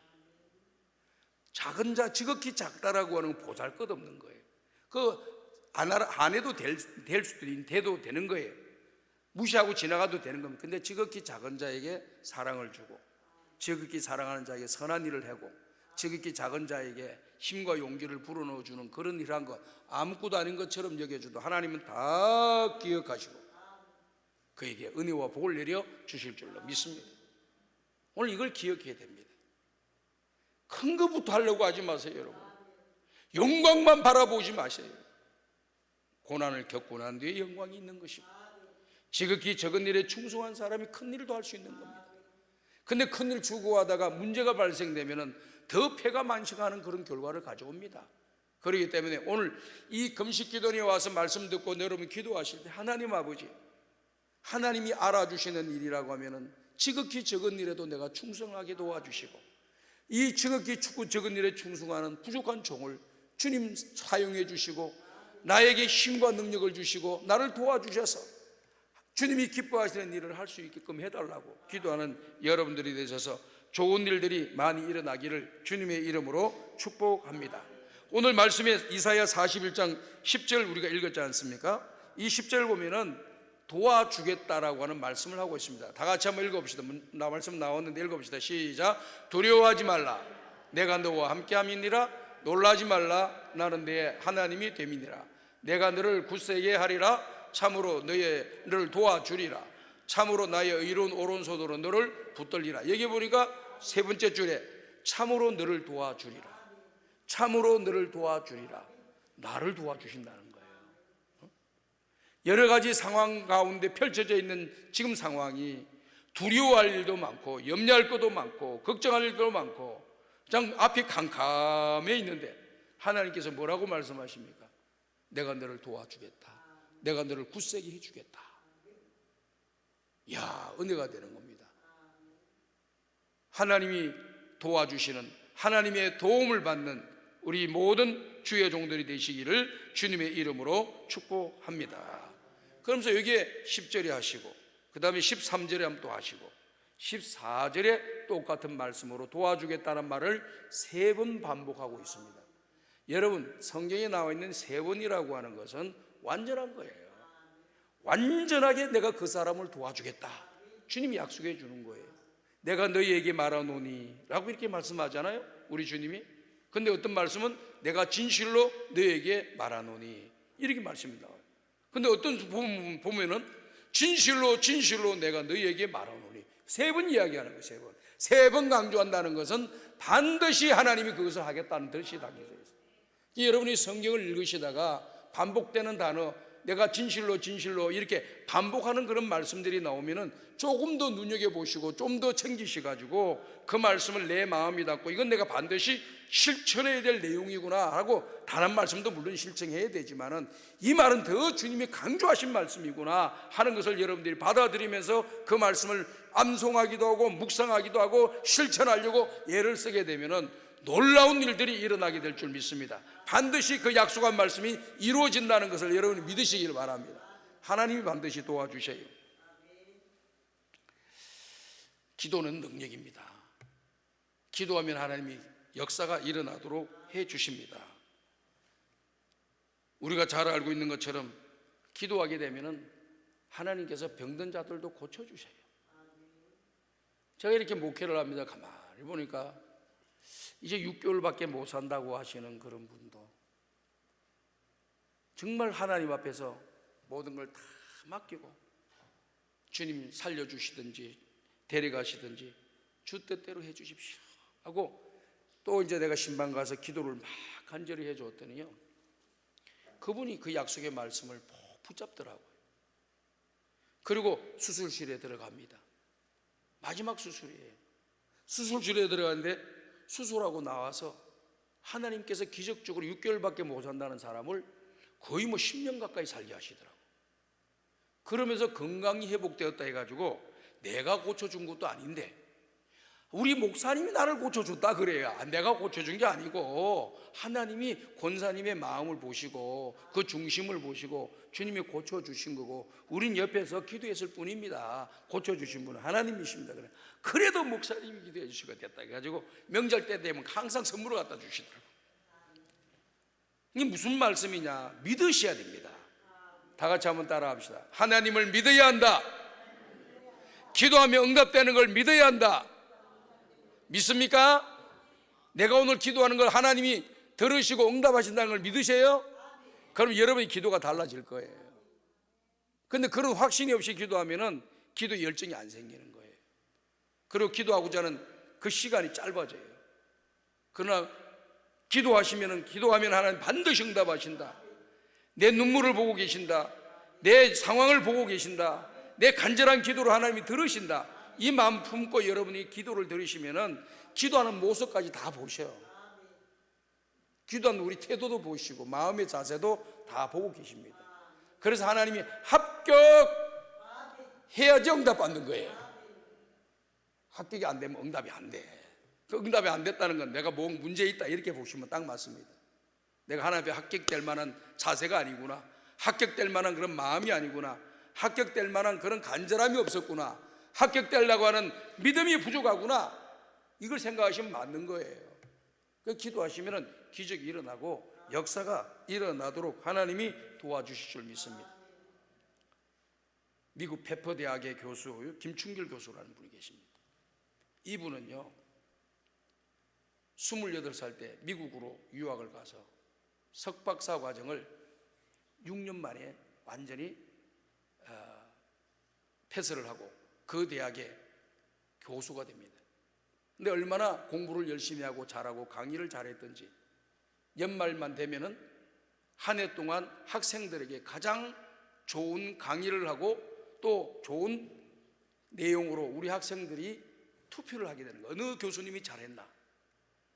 작은 자, 지극히 작다라고 하는 건 보잘것없는 거예요. 안 해도 될 수도 돼도 되는 거예요. 무시하고 지나가도 되는 겁니다. 근데 지극히 작은 자에게 사랑을 주고, 지극히 사랑하는 자에게 선한 일을 하고, 지극히 작은 자에게 힘과 용기를 불어넣어주는 그런 일을 한 것, 아무것도 아닌 것처럼 여겨줘도 하나님은 다 기억하시고 그에게 은혜와 복을 내려 주실 줄로 믿습니다. 오늘 이걸 기억해야 됩니다. 큰 것부터 하려고 하지 마세요, 여러분. 영광만 바라보지 마세요. 고난을 겪고 난 뒤에 영광이 있는 것이고, 지극히 적은 일에 충성한 사람이 큰 일도 할 수 있는 겁니다. 근데 큰 일 추구하다가 문제가 발생되면은 더 폐가 만식하는 그런 결과를 가져옵니다. 그렇기 때문에 오늘 이 금식기도에 와서 말씀 듣고 여러분 기도하실 때 하나님 아버지, 하나님이 알아주시는 일이라고 하면은 지극히 적은 일에도 내가 충성하게 도와주시고, 이 지극히 적은 일에 충성하는 부족한 종을 주님 사용해 주시고 나에게 힘과 능력을 주시고 나를 도와주셔서 주님이 기뻐하시는 일을 할 수 있게끔 해달라고 기도하는 여러분들이 되셔서 좋은 일들이 많이 일어나기를 주님의 이름으로 축복합니다. 오늘 말씀에 이사야 41장 10절 우리가 읽었지 않습니까? 이 10절 보면은 도와주겠다라고 하는 말씀을 하고 있습니다. 다 같이 한번 읽어봅시다. 말씀 나왔는데 읽어봅시다. 시작. 두려워하지 말라, 내가 너와 함께함이니라. 놀라지 말라, 나는 내 하나님이 됨이니라. 내가 너를 굳세게 하리라. 참으로 너를 도와주리라. 참으로 나의 의로운 오른손으로 너를 붙들리라. 여기 보니까 세 번째 줄에 참으로 너를 도와주리라. 참으로 너를 도와주리라. 나를 도와주신다는 거예요. 여러 가지 상황 가운데 펼쳐져 있는 지금 상황이 두려워할 일도 많고 염려할 것도 많고 걱정할 일도 많고 그냥 앞이 캄캄해 있는데 하나님께서 뭐라고 말씀하십니까? 내가 너를 도와주겠다. 내가 너를 굳세게 해주겠다. 이야, 은혜가 되는 겁니다. 하나님이 도와주시는, 하나님의 도움을 받는 우리 모든 주의 종들이 되시기를 주님의 이름으로 축복합니다. 그러면서 여기에 10절에 하시고 그 다음에 13절에 한번 또 하시고 14절에 똑같은 말씀으로 도와주겠다는 말을 3번 반복하고 있습니다. 여러분, 성경에 나와 있는 3번이라고 하는 것은 완전한 거예요. 완전하게 내가 그 사람을 도와주겠다, 주님이 약속해 주는 거예요. 내가 너희에게 말하노니 라고 이렇게 말씀하잖아요, 우리 주님이. 근데 어떤 말씀은 내가 진실로 너희에게 말하노니 이렇게 말씀이 나와요. 근데 어떤 보면은 진실로 내가 너희에게 말하노니 3번 이야기하는 거예요. 3번. 3번 강조한다는 것은 반드시 하나님이 그것을 하겠다는 뜻이 담겨져 있어요. 여러분이 성경을 읽으시다가 반복되는 단어, 내가 진실로 이렇게 반복하는 그런 말씀들이 나오면은 조금 더 눈여겨보시고 좀 더 챙기셔가지고 그 말씀을 내 마음이 닿고 이건 내가 반드시 실천해야 될 내용이구나 하고, 다른 말씀도 물론 실천해야 되지만은 이 말은 더 주님이 강조하신 말씀이구나 하는 것을 여러분들이 받아들이면서 그 말씀을 암송하기도 하고 묵상하기도 하고 실천하려고 애를 쓰게 되면은 놀라운 일들이 일어나게 될 줄 믿습니다. 반드시 그 약속한 말씀이 이루어진다는 것을 여러분이 믿으시기를 바랍니다. 하나님이 반드시 도와주셔요. 기도는 능력입니다. 기도하면 하나님이 역사가 일어나도록 해 주십니다. 우리가 잘 알고 있는 것처럼 기도하게 되면 하나님께서 병든 자들도 고쳐주셔요. 제가 이렇게 목회를 합니다. 가만히 보니까 이제 6개월밖에 못 산다고 하시는 그런 분도 정말 하나님 앞에서 모든 걸 다 맡기고 주님 살려주시든지 데려가시든지 주 뜻대로 해주십시오 하고, 또 이제 내가 신방 가서 기도를 막 간절히 해줬더니요, 그분이 그 약속의 말씀을 푹 붙잡더라고요. 그리고 수술실에 들어갑니다. 마지막 수술이에요. 수술실에 들어갔는데 수술하고 나와서 하나님께서 기적적으로 6개월밖에 못 산다는 사람을 거의 10년 가까이 살게 하시더라고요. 그러면서 건강이 회복되었다 해가지고 내가 고쳐준 것도 아닌데 우리 목사님이 나를 고쳐줬다 그래요. 내가 고쳐준 게 아니고 하나님이 권사님의 마음을 보시고 그 중심을 보시고 주님이 고쳐주신 거고 우린 옆에서 기도했을 뿐입니다. 고쳐주신 분은 하나님이십니다. 그래도 목사님이 기도해 주시고 됐다 해가지고 명절 때 되면 항상 선물을 갖다 주시더라고요. 이게 무슨 말씀이냐? 믿으셔야 됩니다. 다 같이 한번 따라 합시다. 하나님을 믿어야 한다. 기도하면 응답되는 걸 믿어야 한다. 믿습니까? 내가 오늘 기도하는 걸 하나님이 들으시고 응답하신다는 걸 믿으세요? 그럼 여러분의 기도가 달라질 거예요. 근데 그런 확신이 없이 기도하면은 기도 열정이 안 생기는 거예요. 그리고 기도하고자 하는 그 시간이 짧아져요. 그러나 기도하면 하나님 반드시 응답하신다. 내 눈물을 보고 계신다. 내 상황을 보고 계신다. 내 간절한 기도를 하나님이 들으신다. 이 마음 품고 여러분이 기도를 들으시면은 기도하는 모습까지 다 보셔요. 기도하는 우리 태도도 보시고 마음의 자세도 다 보고 계십니다. 그래서 하나님이 합격해야지 응답받는 거예요. 합격이 안 되면 응답이 안 돼. 그 응답이 안 됐다는 건 내가 뭐 문제 있다 이렇게 보시면 딱 맞습니다. 내가 하나님 앞에 합격될 만한 자세가 아니구나, 합격될 만한 그런 마음이 아니구나, 합격될 만한 그런 간절함이 없었구나, 합격되려고 하는 믿음이 부족하구나, 이걸 생각하시면 맞는 거예요. 그 기도하시면 기적이 일어나고 역사가 일어나도록 하나님이 도와주실 줄 믿습니다. 미국 페퍼 대학의 교수 김충길 교수라는 분이 계십니다. 이분은요 28살 때 미국으로 유학을 가서 석박사 과정을 6년 만에 완전히 패스를 하고 그 대학의 교수가 됩니다. 근데 얼마나 공부를 열심히 하고 잘하고 강의를 잘했던지 연말만 되면은 한 해 동안 학생들에게 가장 좋은 강의를 하고 또 좋은 내용으로 우리 학생들이 투표를 하게 되는 거예요. 어느 교수님이 잘했나.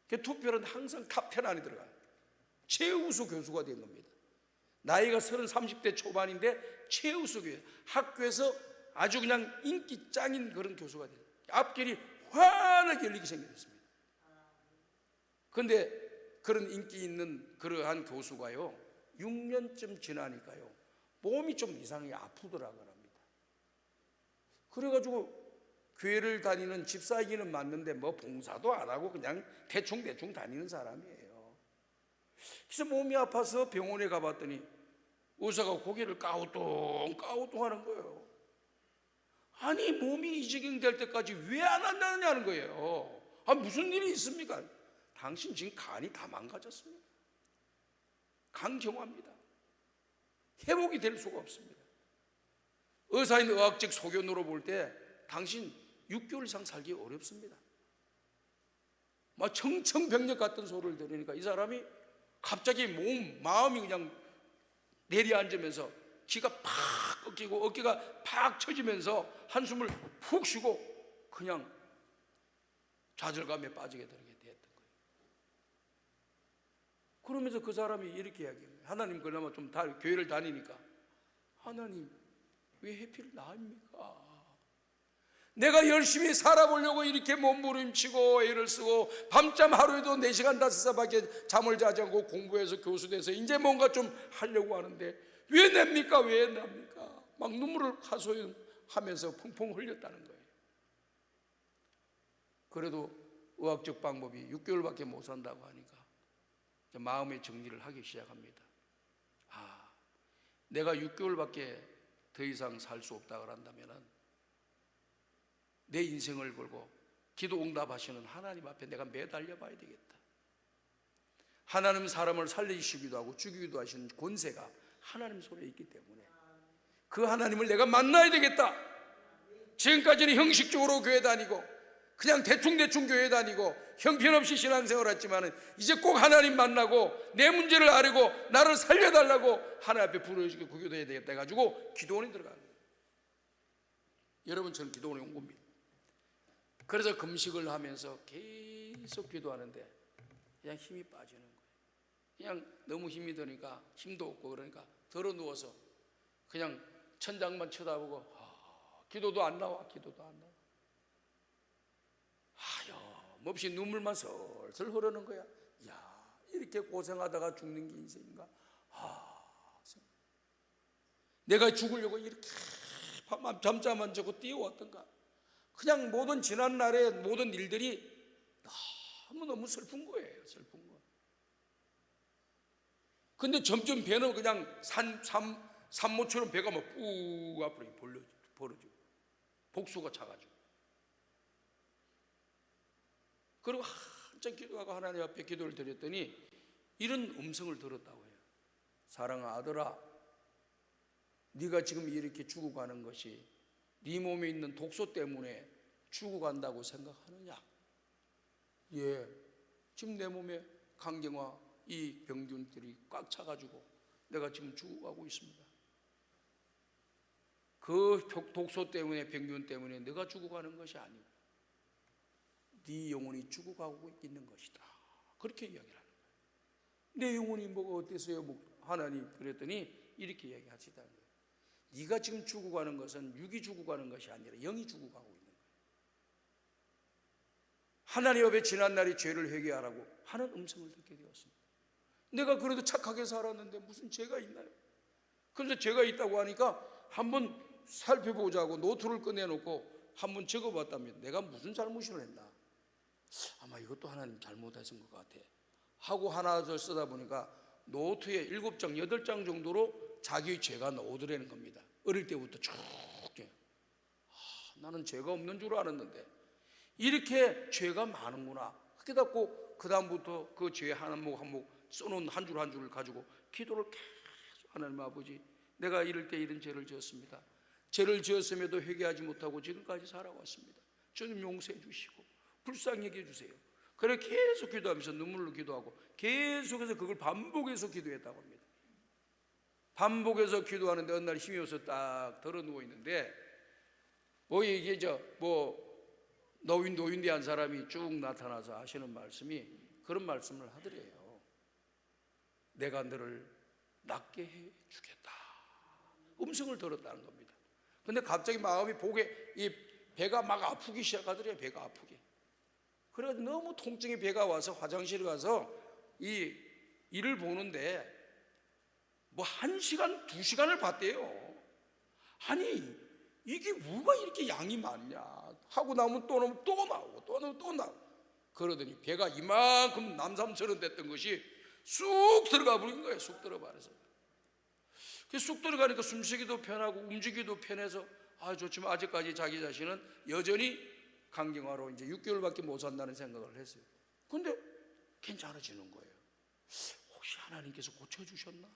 그 투표는 항상 탑 10 안에 들어가요. 최우수 교수가 된 겁니다. 나이가 30대 초반인데 최우수 교수, 학교에서 아주 그냥 인기 짱인 그런 교수가 돼요. 앞길이 환하게 열리기 생겼습니다. 그런데 그런 인기 있는 그러한 교수가요 6년쯤 지나니까요 몸이 좀 이상하게 아프더라고요. 그래가지고 교회를 다니는 집사이기는 맞는데 뭐 봉사도 안 하고 그냥 대충 다니는 사람이에요. 그래서 몸이 아파서 병원에 가봤더니 의사가 고개를 까우뚱 하는 거예요. 아니 몸이 이 지경 될 때까지 왜 안 한다느냐는 거예요. 무슨 일이 있습니까? 당신 지금 간이 다 망가졌습니다. 강경화입니다. 회복이 될 수가 없습니다. 의사인 의학적 소견으로 볼 때 당신 6개월 이상 살기 어렵습니다. 막 청천벽력 같은 소리를 들으니까 이 사람이 갑자기 마음이 그냥 내려앉으면서 기가 팍 꺾이고 어깨가 팍 처지면서 한숨을 푹 쉬고 그냥 좌절감에 빠지게 되게 됐던 거예요. 그러면서 그 사람이 이렇게 이야기해요. 하나님 그나마 좀 교회를 다니니까 하나님 왜 해필 나입니까? 내가 열심히 살아보려고 이렇게 몸부림치고 애를 쓰고 밤잠 하루에도 4시간 5시간밖에 잠을 자지 않고 공부해서 교수 돼서 이제 뭔가 좀 하려고 하는데 왜 냅니까? 왜 납니까? 막 눈물을 하소연하면서 펑펑 흘렸다는 거예요. 그래도 의학적 방법이 6개월밖에 못 산다고 하니까 마음의 정리를 하기 시작합니다. 내가 6개월밖에 더 이상 살 수 없다고 한다면 내 인생을 걸고 기도 응답하시는 하나님 앞에 내가 매달려 봐야 되겠다. 하나님 사람을 살리시기도 하고 죽이기도 하시는 권세가 하나님 손에 있기 때문에 그 하나님을 내가 만나야 되겠다. 지금까지는 형식적으로 교회 다니고 그냥 대충대충 교회 다니고 형편없이 신앙생활 했지만은 이제 꼭 하나님 만나고 내 문제를 아뢰고 나를 살려달라고 하나님 앞에 부르짖고 기도해야 되겠다 해가지고 기도원에 들어가는 거예요. 여러분, 저는 기도원에 온 겁니다. 그래서 금식을 하면서 계속 기도하는데 그냥 힘이 빠지는 거예요. 그냥 너무 힘이 드니까 힘도 없고 그러니까 덜어 누워서 그냥 천장만 쳐다보고 기도도 안 나와. 하염없이 눈물만 설설 흐르는 거야. 야, 이렇게 고생하다가 죽는 게 인생인가? 내가 죽으려고 이렇게 밤만 잠잠 자고 뛰어왔던가? 그냥 모든 지난 날의 모든 일들이 너무 슬픈 거예요. 근데 점점 배는 그냥 산모처럼 배가 막 꾹 앞으로 벌어지고 복수가 차가지고, 그리고 한참 기도하고 하나님 앞에 기도를 드렸더니 이런 음성을 들었다고 해요. 사랑하는 아들아, 네가 지금 이렇게 죽어가는 것이 네 몸에 있는 독소 때문에 죽어간다고 생각하느냐? 예, 지금 내 몸에 강경화 이 병균들이 꽉 차가지고 내가 지금 죽어가고 있습니다. 그 독소 때문에, 병균 때문에 내가 죽어가는 것이 아니고 네 영혼이 죽어가고 있는 것이다. 그렇게 이야기를 하는 거예요. 내 영혼이 뭐가 어때서요? 하나님 그랬더니 이렇게 이야기하시다는 거예요. 네가 지금 죽어가는 것은 육이 죽어가는 것이 아니라 영이 죽어가고 있는 거예요. 하나님 앞에 지난날의 죄를 회개하라고 하는 음성을 듣게 되었습니다. 내가 그래도 착하게 살았는데 무슨 죄가 있나요? 그래서 죄가 있다고 하니까 한번 살펴보자고 노트를 꺼내놓고 한번 적어봤다면 내가 무슨 잘못을 했나? 아마 이것도 하나님 잘못하신 것 같아 하고 하나 더 쓰다 보니까 노트에 7장, 8장 정도로 자기의 죄가 나오더라는 겁니다. 어릴 때부터 쭉 나는 죄가 없는 줄 알았는데 이렇게 죄가 많은구나. 그래갖고 그 다음부터 그 죄 한 목 써놓은 한 줄 한 줄을 가지고 기도를 계속, 하나님 아버지, 내가 이럴 때 이런 죄를 지었습니다. 죄를 지었음에도 회개하지 못하고 지금까지 살아왔습니다. 주님 용서해 주시고 불쌍히 여겨 주세요. 그래 계속 기도하면서 눈물로 기도하고 계속해서 그걸 반복해서 기도했다고 합니다. 반복해서 기도하는데 어느 날 힘이 없어 딱 덜어 누워 있는데 이게 노인대한 사람이 쭉 나타나서 하시는 말씀이 그런 말씀을 하더래요. 내가 너를 낫게 해 주겠다. 음성을 들었다는 겁니다. 근데 갑자기 마음이 이 배가 막 아프기 시작하더래요. 배가 아프게. 그래서 너무 통증이 배가 와서 화장실에 가서 이 일을 보는데 1시간, 2시간을 봤대요. 아니 이게 뭐가 이렇게 양이 많냐 하고 나면 또 나오면 또 나오고 그러더니 배가 이만큼 남삼처럼 됐던 것이 쑥 들어가 버린 거예요. 쑥 들어버려서. 쑥 들어가니까 숨쉬기도 편하고 움직이기도 편해서 좋지만 아직까지 자기 자신은 여전히 강경화로 이제 6개월밖에 못 산다는 생각을 했어요. 근데 괜찮아지는 거예요. 혹시 하나님께서 고쳐주셨나?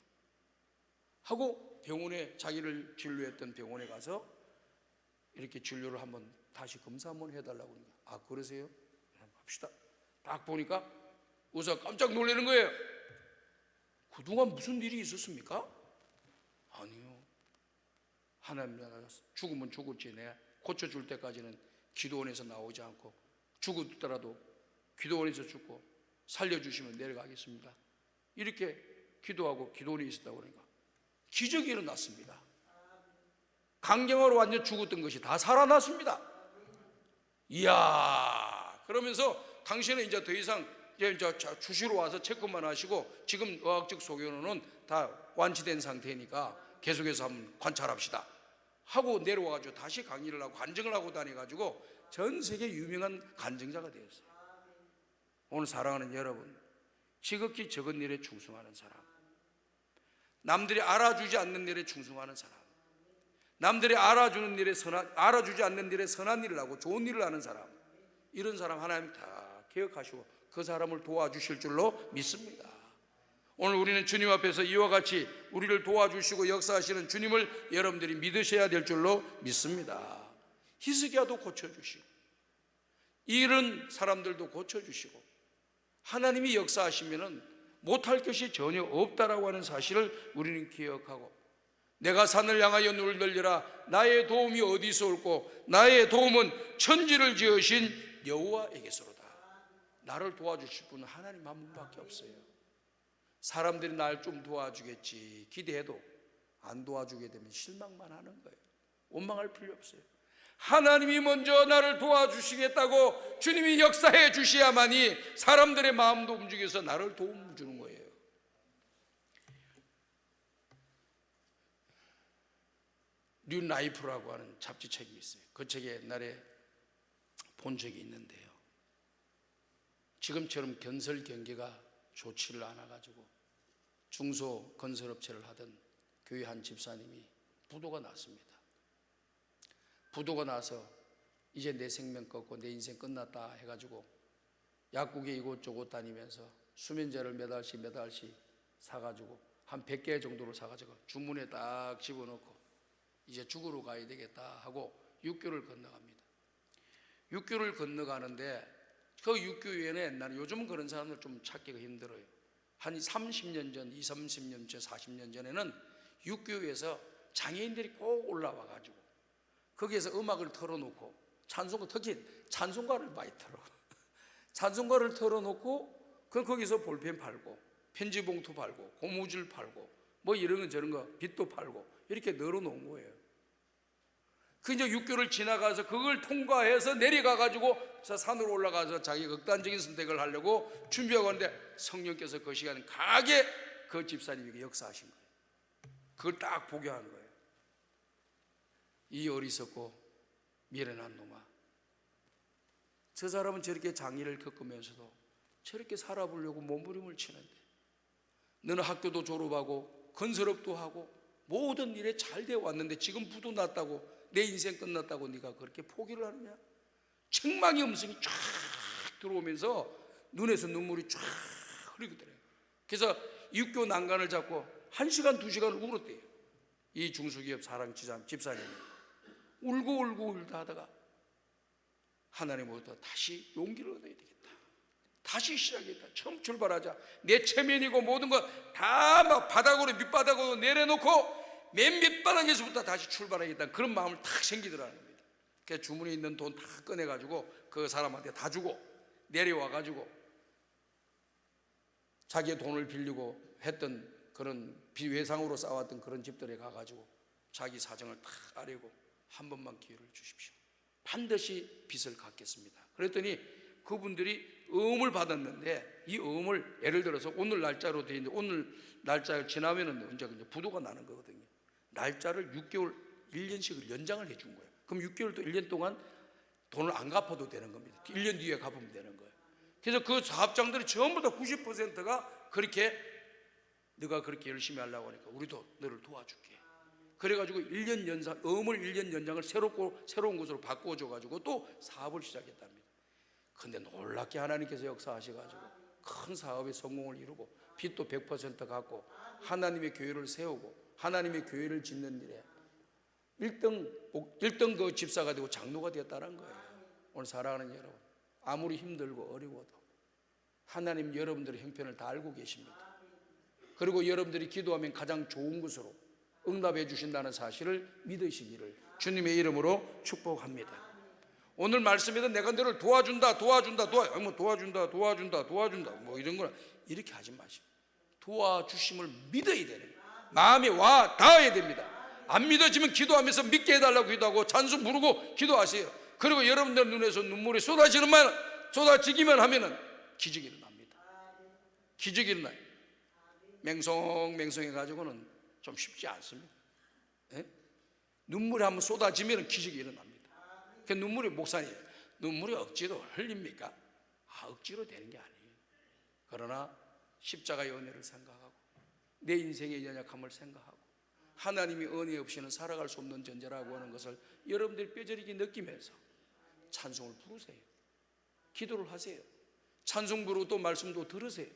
하고 병원에, 자기를 진료했던 병원에 가서 이렇게 진료를 한번 다시 검사 한번 해달라고 하니까 그러세요? 합시다. 딱 보니까 의사가 깜짝 놀라는 거예요. 그동안 무슨 일이 있었습니까? 아니요. 하나님 나라 죽으면 죽을지 내가 고쳐줄 때까지는 기도원에서 나오지 않고 죽었더라도 기도원에서 죽고 살려주시면 내려가겠습니다. 이렇게 기도하고 기도원에 있었다고 그러니까 기적이 일어났습니다. 강경화로 완전 죽었던 것이 다 살아났습니다. 이야, 그러면서 당신은 이제 더 이상 주시러 와서 체크만 하시고 지금 의학적 소견은 다 완치된 상태니까 계속해서 한번 관찰합시다 하고 내려와가지고 다시 강의를 하고 간증을 하고 다녀가지고 전 세계 유명한 간증자가 되었어요. 오늘 사랑하는 여러분, 지극히 적은 일에 충성하는 사람, 남들이 알아주지 않는 일에 충성하는 사람, 남들이 알아주지 않는 일에 선한 일을 하고 좋은 일을 하는 사람, 이런 사람 하나님 다 기억하시고 그 사람을 도와주실 줄로 믿습니다. 오늘 우리는 주님 앞에서 이와 같이 우리를 도와주시고 역사하시는 주님을 여러분들이 믿으셔야 될 줄로 믿습니다. 히스기야도 고쳐주시고 이런 사람들도 고쳐주시고 하나님이 역사하시면은 못할 것이 전혀 없다라고 하는 사실을 우리는 기억하고, 내가 산을 향하여 눈을 들리라 나의 도움이 어디서 올고 나의 도움은 천지를 지으신 여호와에게서로다. 나를 도와주실 분은 하나님 한 분밖에 없어요. 사람들이 날 좀 도와주겠지 기대해도 안 도와주게 되면 실망만 하는 거예요. 원망할 필요 없어요. 하나님이 먼저 나를 도와주시겠다고 주님이 역사해 주셔야만이 사람들의 마음도 움직여서 나를 도움 주는 거예요. 뉴 라이프라고 하는 잡지책이 있어요. 그 책에 옛날에 본 적이 있는데요, 지금처럼 건설 경기가 좋지를 않아가지고 중소 건설업체를 하던 교회 한 집사님이 부도가 났습니다. 부도가 나서 이제 내 생명 꺾고 내 인생 끝났다 해가지고 약국에 이곳저곳 다니면서 수면제를 몇 알씩 사가지고 한 100개 정도를 사가지고 주문에 딱 집어넣고 이제 죽으러 가야 되겠다 하고 육교를 건너갑니다. 육교를 건너가는데 그 육교에는 옛날에, 요즘은 그런 사람들 좀 찾기가 힘들어요. 한 30년 전, 20, 30년 전, 40년 전에는 육교에서 장애인들이 꼭 올라와가지고 거기에서 음악을 틀어놓고 찬송가, 특히 찬송가를 많이 틀어. 찬송가를 틀어놓고 거기서 볼펜 팔고 편지봉투 팔고 고무줄 팔고 뭐 이런 거 저런 거 빗도 팔고 이렇게 널어놓은 거예요. 그 이제 육교를 지나가서 그걸 통과해서 내려가가지고 저 산으로 올라가서 자기 극단적인 선택을 하려고 준비하고 하는데 성령께서 그 시간에 강하게 그 집사님에게 역사하신 거예요. 그걸 딱 보게 한 거예요. 이 어리석고 미련한 놈아, 저 사람은 저렇게 장애를 겪으면서도 저렇게 살아보려고 몸부림을 치는데 너는 학교도 졸업하고 건설업도 하고 모든 일에 잘 되어 왔는데 지금 부도 났다고, 내 인생 끝났다고 네가 그렇게 포기를 하느냐? 책망의 음성이 쫙 들어오면서 눈에서 눈물이 쫙 흐르더래요. 그래서 육교 난간을 잡고 1시간 2시간을 울었대요. 이 중소기업 사랑 집사님이 울고 울다 하다가 하나님으로부터 다시 용기를 얻어야 되겠다, 다시 시작했다, 처음 출발하자, 내 체면이고 모든 거 다 막 바닥으로 밑바닥으로 내려놓고 맨 밑바닥에서부터 다시 출발하겠다, 그런 마음을 탁 생기더라는 겁니다. 그래서 주문에 있는 돈 다 꺼내가지고 그 사람한테 다 주고 내려와가지고 자기의 돈을 빌리고 했던 그런 비회상으로 쌓았던 그런 집들에 가가지고 자기 사정을 탁 아뢰고 한 번만 기회를 주십시오, 반드시 빚을 갚겠습니다. 그랬더니 그분들이 어음을 받았는데 이 어음을 예를 들어서 오늘 날짜로 되어 있는데 오늘 날짜를 지나면은 언제 부도가 나는 거거든요. 날짜를 6개월 1년씩을 연장을 해준 거예요. 그럼 6개월 또 1년 동안 돈을 안 갚아도 되는 겁니다. 1년 뒤에 갚으면 되는 거예요. 그래서 그 사업장들이 전부 다 90%가 그렇게 네가 그렇게 열심히 하려고 하니까 우리도 너를 도와줄게. 그래가지고 1년 연장, 어음을 1년 연장을 새로운 곳으로 바꿔줘가지고 또 사업을 시작했답니다. 근데 놀랍게 하나님께서 역사하셔가지고 큰 사업의 성공을 이루고 빚도 100% 갚고 하나님의 교회를 세우고 하나님의 교회를 짓는 일에 1등 그 집사가 되고 장로가 되었다는 거예요. 오늘 사랑하는 여러분, 아무리 힘들고 어려워도 하나님 여러분들의 형편을 다 알고 계십니다. 그리고 여러분들이 기도하면 가장 좋은 것으로 응답해 주신다는 사실을 믿으시기를 주님의 이름으로 축복합니다. 오늘 말씀에도 내가 너를 도와준다 뭐 이런 거는 이렇게 하지 마시고 도와주심을 믿어야 되는 거예요. 마음에 와 닿아야 됩니다. 안 믿어지면 기도하면서 믿게 해달라고 기도하고 찬송 부르고 기도하세요. 그리고 여러분들 눈에서 눈물이 쏟아지기만 하면은 기적이 일어납니다. 기적이 일어나요. 맹성해 가지고는 좀 쉽지 않습니다. 예? 눈물이 한번 쏟아지면 기적이 일어납니다. 그 눈물이 목사님, 눈물이 억지로 흘립니까? 억지로 되는 게 아니에요. 그러나 십자가의 은혜를 생각하고 내 인생의 연약함을 생각하고 하나님이 은혜 없이는 살아갈 수 없는 존재라고 하는 것을 여러분들이 뼈저리게 느끼면서 찬송을 부르세요. 기도를 하세요. 찬송 부르고 또 말씀도 들으세요.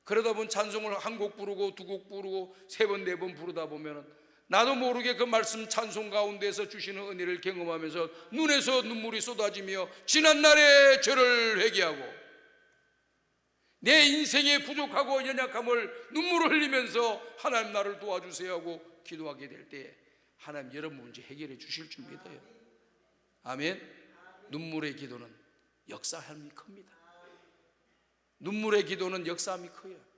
그러다 보면 찬송을 한 곡 부르고 두 곡 부르고 세 번 네 번 부르다 보면 나도 모르게 그 말씀 찬송 가운데서 주시는 은혜를 경험하면서 눈에서 눈물이 쏟아지며 지난날의 저를 회개하고 내 인생의 부족하고 연약함을 눈물을 흘리면서 하나님 나를 도와주세요 하고 기도하게 될 때 하나님 여러분 문제 해결해 주실 줄 믿어요. 아멘. 눈물의 기도는 역사함이 큽니다. 눈물의 기도는 역사함이 커요.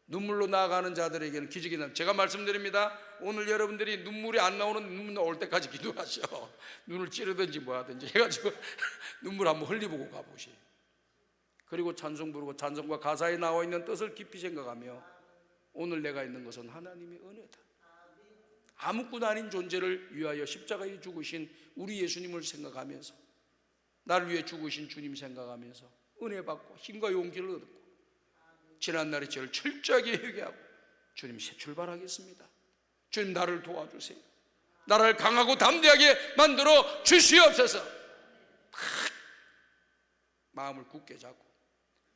눈물로 나아가는 자들에게는 기적이 납니다. 제가 말씀드립니다. 오늘 여러분들이 눈물이 안 나오는 눈물 나올 때까지 기도하셔. 눈을 찌르든지 뭐 하든지 해가지고 눈물 한번 흘리보고 가보시. 그리고 찬송 부르고 찬송과 가사에 나와 있는 뜻을 깊이 생각하며 오늘 내가 있는 것은 하나님의 은혜다. 아무것도 아닌 존재를 위하여 십자가에 죽으신 우리 예수님을 생각하면서 나를 위해 죽으신 주님 생각하면서 은혜 받고 힘과 용기를 얻고 지난날의 죄를 철저하게 회개하고 주님 새 출발하겠습니다. 주님 나를 도와주세요. 나를 강하고 담대하게 만들어 주시옵소서. 마음을 굳게 잡고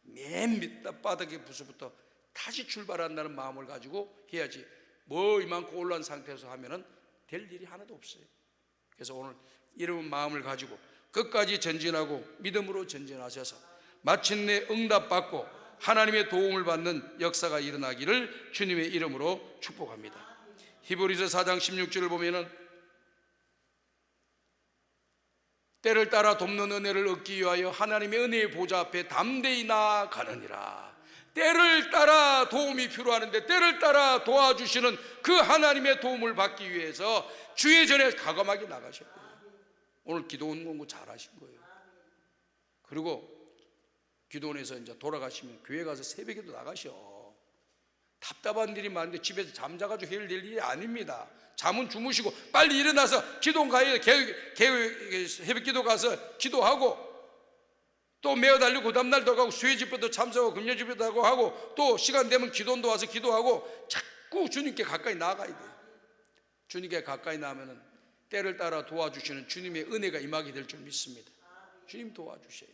맨 밑바닥의 부서부터 다시 출발한다는 마음을 가지고 해야지 뭐 이만큼 올라온 상태에서 하면은 될 일이 하나도 없어요. 그래서 오늘 이런 마음을 가지고 끝까지 전진하고 믿음으로 전진하셔서 마침내 응답받고 하나님의 도움을 받는 역사가 일어나기를 주님의 이름으로 축복합니다. 히브리서 4장 16절을 보면은 때를 따라 돕는 은혜를 얻기 위하여 하나님의 은혜의 보좌 앞에 담대히 나아가느니라. 때를 따라 도움이 필요하는데 때를 따라 도와주시는 그 하나님의 도움을 받기 위해서 주의 전에 과감하게 나가셔야 돼요. 오늘 기도원 공부 잘 하신 거예요. 그리고 기도원에서 이제 돌아가시면 교회 가서 새벽에도 나가셔. 답답한 일이 많은데 집에서 잠자가지고 해결될 일이 아닙니다. 잠은 주무시고 빨리 일어나서 기도원 가야 새벽 기도 가서 기도하고 또 매어 달리고 그 다음날 도 가고 수요 집회도 참석하고 금요 집회도 하고 또 시간 되면 기도원도 와서 기도하고 자꾸 주님께 가까이 나아가야 돼요. 주님께 가까이 나가면 때를 따라 도와주시는 주님의 은혜가 임하게 될 줄 믿습니다. 주님 도와주셔요.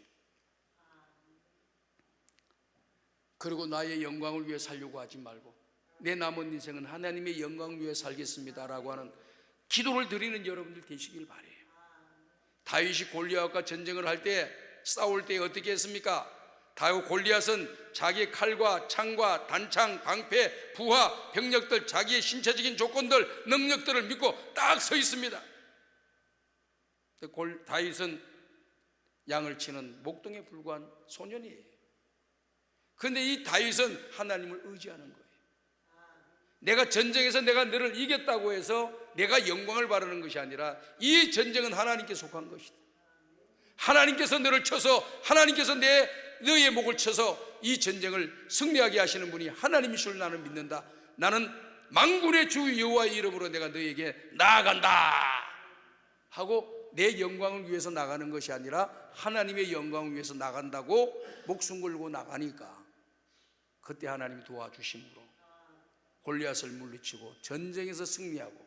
그리고 나의 영광을 위해 살려고 하지 말고 내 남은 인생은 하나님의 영광을 위해 살겠습니다 라고 하는 기도를 드리는 여러분들 되시길 바라요. 다윗이 골리앗과 전쟁을 할 때 싸울 때 어떻게 했습니까? 다윗 골리앗은 자기의 칼과 창과 단창, 방패, 부하, 병력들 자기의 신체적인 조건들, 능력들을 믿고 딱 서 있습니다. 다윗은 양을 치는 목동에 불과한 소년이에요. 그런데 이 다윗은 하나님을 의지하는 거예요. 내가 전쟁에서 내가 너를 이겼다고 해서 내가 영광을 바라는 것이 아니라 이 전쟁은 하나님께 속한 것이다. 하나님께서 너를 쳐서 하나님께서 너의 목을 쳐서 이 전쟁을 승리하게 하시는 분이 하나님이실 나는 믿는다. 나는 만군의 주 여호와의 이름으로 내가 너에게 나아간다 하고 내 영광을 위해서 나가는 것이 아니라 하나님의 영광을 위해서 나간다고 목숨 걸고 나가니까 그때 하나님이 도와주심으로 골리앗을 물리치고 전쟁에서 승리하고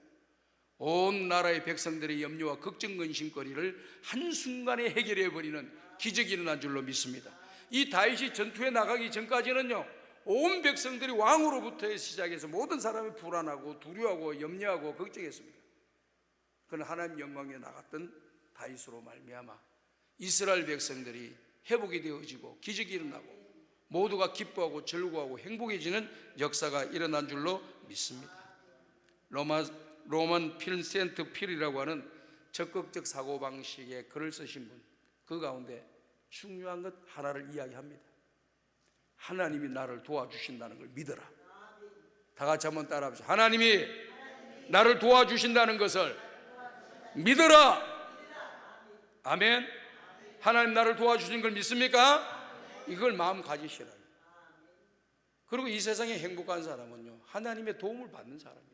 온 나라의 백성들의 염려와 걱정 근심거리를 한순간에 해결해버리는 기적이 일어난 줄로 믿습니다. 이 다윗이 전투에 나가기 전까지는요 온 백성들이 왕으로부터 시작해서 모든 사람이 불안하고 두려워하고 염려하고 걱정했습니다. 그는 하나님 영광에 나갔던 다윗으로 말미암아 이스라엘 백성들이 회복이 되어지고 기적이 일어나고 모두가 기뻐하고 즐거워하고 행복해지는 역사가 일어난 줄로 믿습니다. 로만 필센트 필이라고 하는 적극적 사고방식의 글을 쓰신 분, 그 가운데 중요한 것 하나를 이야기합니다. 하나님이 나를 도와주신다는 걸 믿어라. 다 같이 한번 따라 합시다. 하나님이 나를 도와주신다는 것을 믿어라. 아멘. 하나님 나를 도와주신 걸 믿습니까? 이걸 마음 가지시라. 그리고 이 세상에 행복한 사람은요 하나님의 도움을 받는 사람이에요.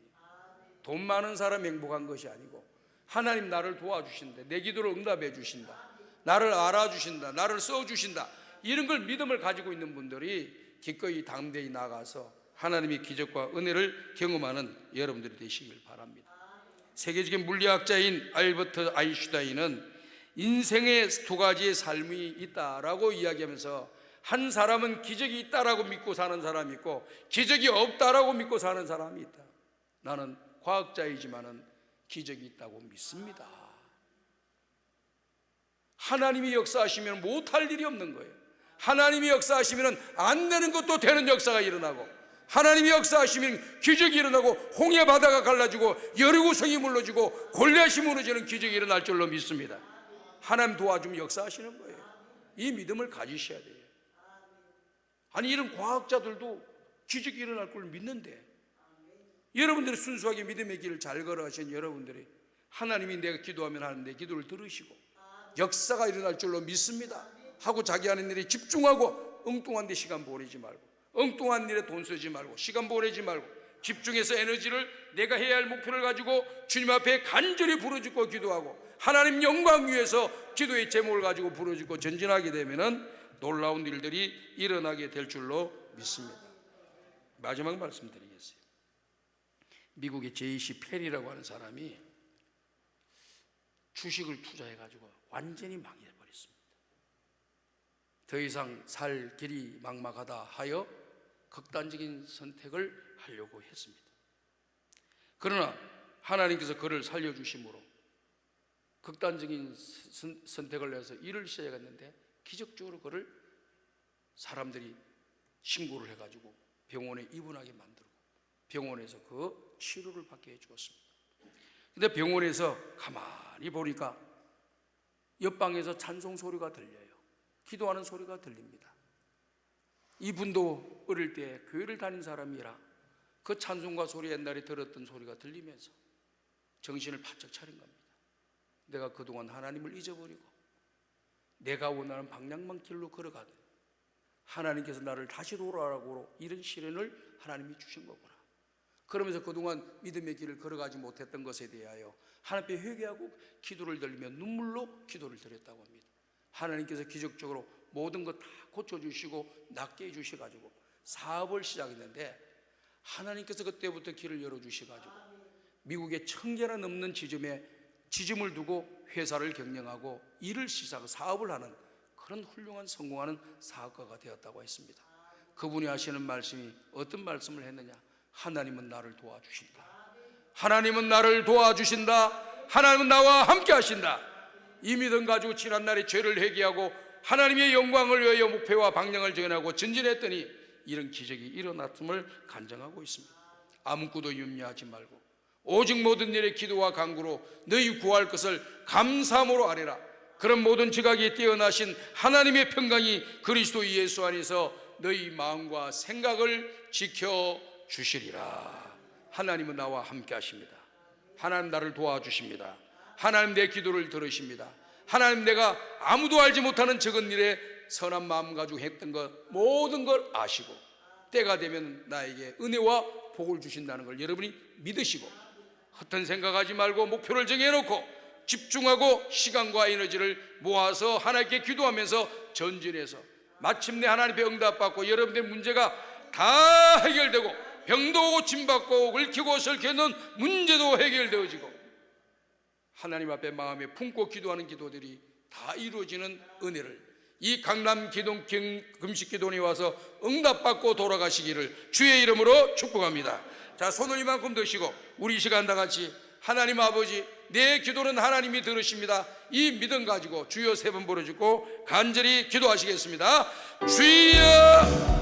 돈 많은 사람이 행복한 것이 아니고 하나님 나를 도와주신다, 내 기도를 응답해 주신다, 나를 알아주신다, 나를 써주신다, 이런 걸 믿음을 가지고 있는 분들이 기꺼이 담대히 나가서 하나님의 기적과 은혜를 경험하는 여러분들이 되시길 바랍니다. 세계적인 물리학자인 알버트 아인슈타인은 인생에 두 가지의 삶이 있다라고 이야기하면서 한 사람은 기적이 있다라고 믿고 사는 사람이 있고 기적이 없다라고 믿고 사는 사람이 있다. 나는 과학자이지만은 기적이 있다고 믿습니다. 하나님이 역사하시면 못할 일이 없는 거예요. 하나님이 역사하시면 안 되는 것도 되는 역사가 일어나고, 하나님이 역사하시면 기적이 일어나고, 홍해 바다가 갈라지고 여리고 성이 물러지고 골리앗이 무너지는 기적이 일어날 줄로 믿습니다. 하나님 도와주면 역사하시는 거예요. 이 믿음을 가지셔야 돼요. 아니, 이런 과학자들도 기적이 일어날 걸 믿는데, 여러분들이 순수하게 믿음의 길을 잘 걸어가신 여러분들이 하나님이 내가 기도하면 하는 내 기도를 들으시고 역사가 일어날 줄로 믿습니다 하고 자기 하는 일에 집중하고, 엉뚱한 데 시간 보내지 말고, 엉뚱한 일에 돈 쓰지 말고, 시간 보내지 말고, 집중해서 에너지를 내가 해야 할 목표를 가지고 주님 앞에 간절히 부르짖고 기도하고 하나님 영광 위해서 기도의 제목을 가지고 부르짖고 전진하게 되면은 놀라운 일들이 일어나게 될 줄로 믿습니다. 마지막 말씀드리겠어요. 미국의 J.C. 페리라고 하는 사람이 주식을 투자해가지고 완전히 망해버렸습니다. 더 이상 살 길이 막막하다 하여 극단적인 선택을 하려고 했습니다. 그러나 하나님께서 그를 살려주심으로 극단적인 선택을 해서 일을 시작했는데 기적적으로 그를 사람들이 신고를 해가지고 병원에 입원하게 만들고 병원에서 그 치료를 받게 해주었습니다. 근데 병원에서 가만히 보니까 옆방에서 찬송 소리가 들려요. 기도하는 소리가 들립니다. 이분도 어릴 때 교회를 다닌 사람이라 그 찬송과 소리, 옛날에 들었던 소리가 들리면서 정신을 바짝 차린 겁니다. 내가 그동안 하나님을 잊어버리고 내가 원하는 방향만 길로 걸어가듯 하나님께서 나를 다시 돌아오라고 이런 시련을 하나님이 주신 거구나. 그러면서 그동안 믿음의 길을 걸어가지 못했던 것에 대하여 하나님 앞에 회개하고 기도를 드리며 눈물로 기도를 드렸다고 합니다. 하나님께서 기적적으로 모든 것 다 고쳐주시고 낫게 해주셔가지고 사업을 시작했는데 하나님께서 그때부터 길을 열어주셔가지고 미국의 1000개나 넘는 지점을 두고 회사를 경영하고 일을 시작하고 사업을 하는 그런 훌륭한 성공하는 사업가가 되었다고 했습니다. 그분이 하시는 말씀이 어떤 말씀을 했느냐? 하나님은 나를 도와주신다. 하나님은 나를 도와주신다. 하나님은 나와 함께 하신다. 이 믿음 가지고 지난날에 죄를 회개하고 하나님의 영광을 위하여 목표와 방향을 정하고 전진했더니 이런 기적이 일어났음을 간증하고 있습니다. 아무것도 염려하지 말고 오직 모든 일에 기도와 간구로 너희 구할 것을 감사함으로 아뢰라. 그런 모든 지각이 뛰어나신 하나님의 평강이 그리스도 예수 안에서 너희 마음과 생각을 지켜주시리라. 하나님은 나와 함께 하십니다. 하나님 나를 도와주십니다. 하나님 내 기도를 들으십니다. 하나님 내가 아무도 알지 못하는 적은 일에 선한 마음 가지고 했던 것 모든 걸 아시고 때가 되면 나에게 은혜와 복을 주신다는 걸 여러분이 믿으시고 헛된 생각하지 말고 목표를 정해놓고 집중하고 시간과 에너지를 모아서 하나님께 기도하면서 전진해서 마침내 하나님의 응답받고 여러분들의 문제가 다 해결되고 병도 고침받고 얽히고 설켜는 문제도 해결되어지고 하나님 앞에 마음에 품고 기도하는 기도들이 다 이루어지는 은혜를 이 강남 기동 금식기도원에 와서 응답받고 돌아가시기를 주의 이름으로 축복합니다. 자, 손을 이만큼 드시고 우리 이 시간 다 같이 하나님 아버지 내 기도는 하나님이 들으십니다. 이 믿음 가지고 주여 3번 부르짖고 간절히 기도하시겠습니다. 주여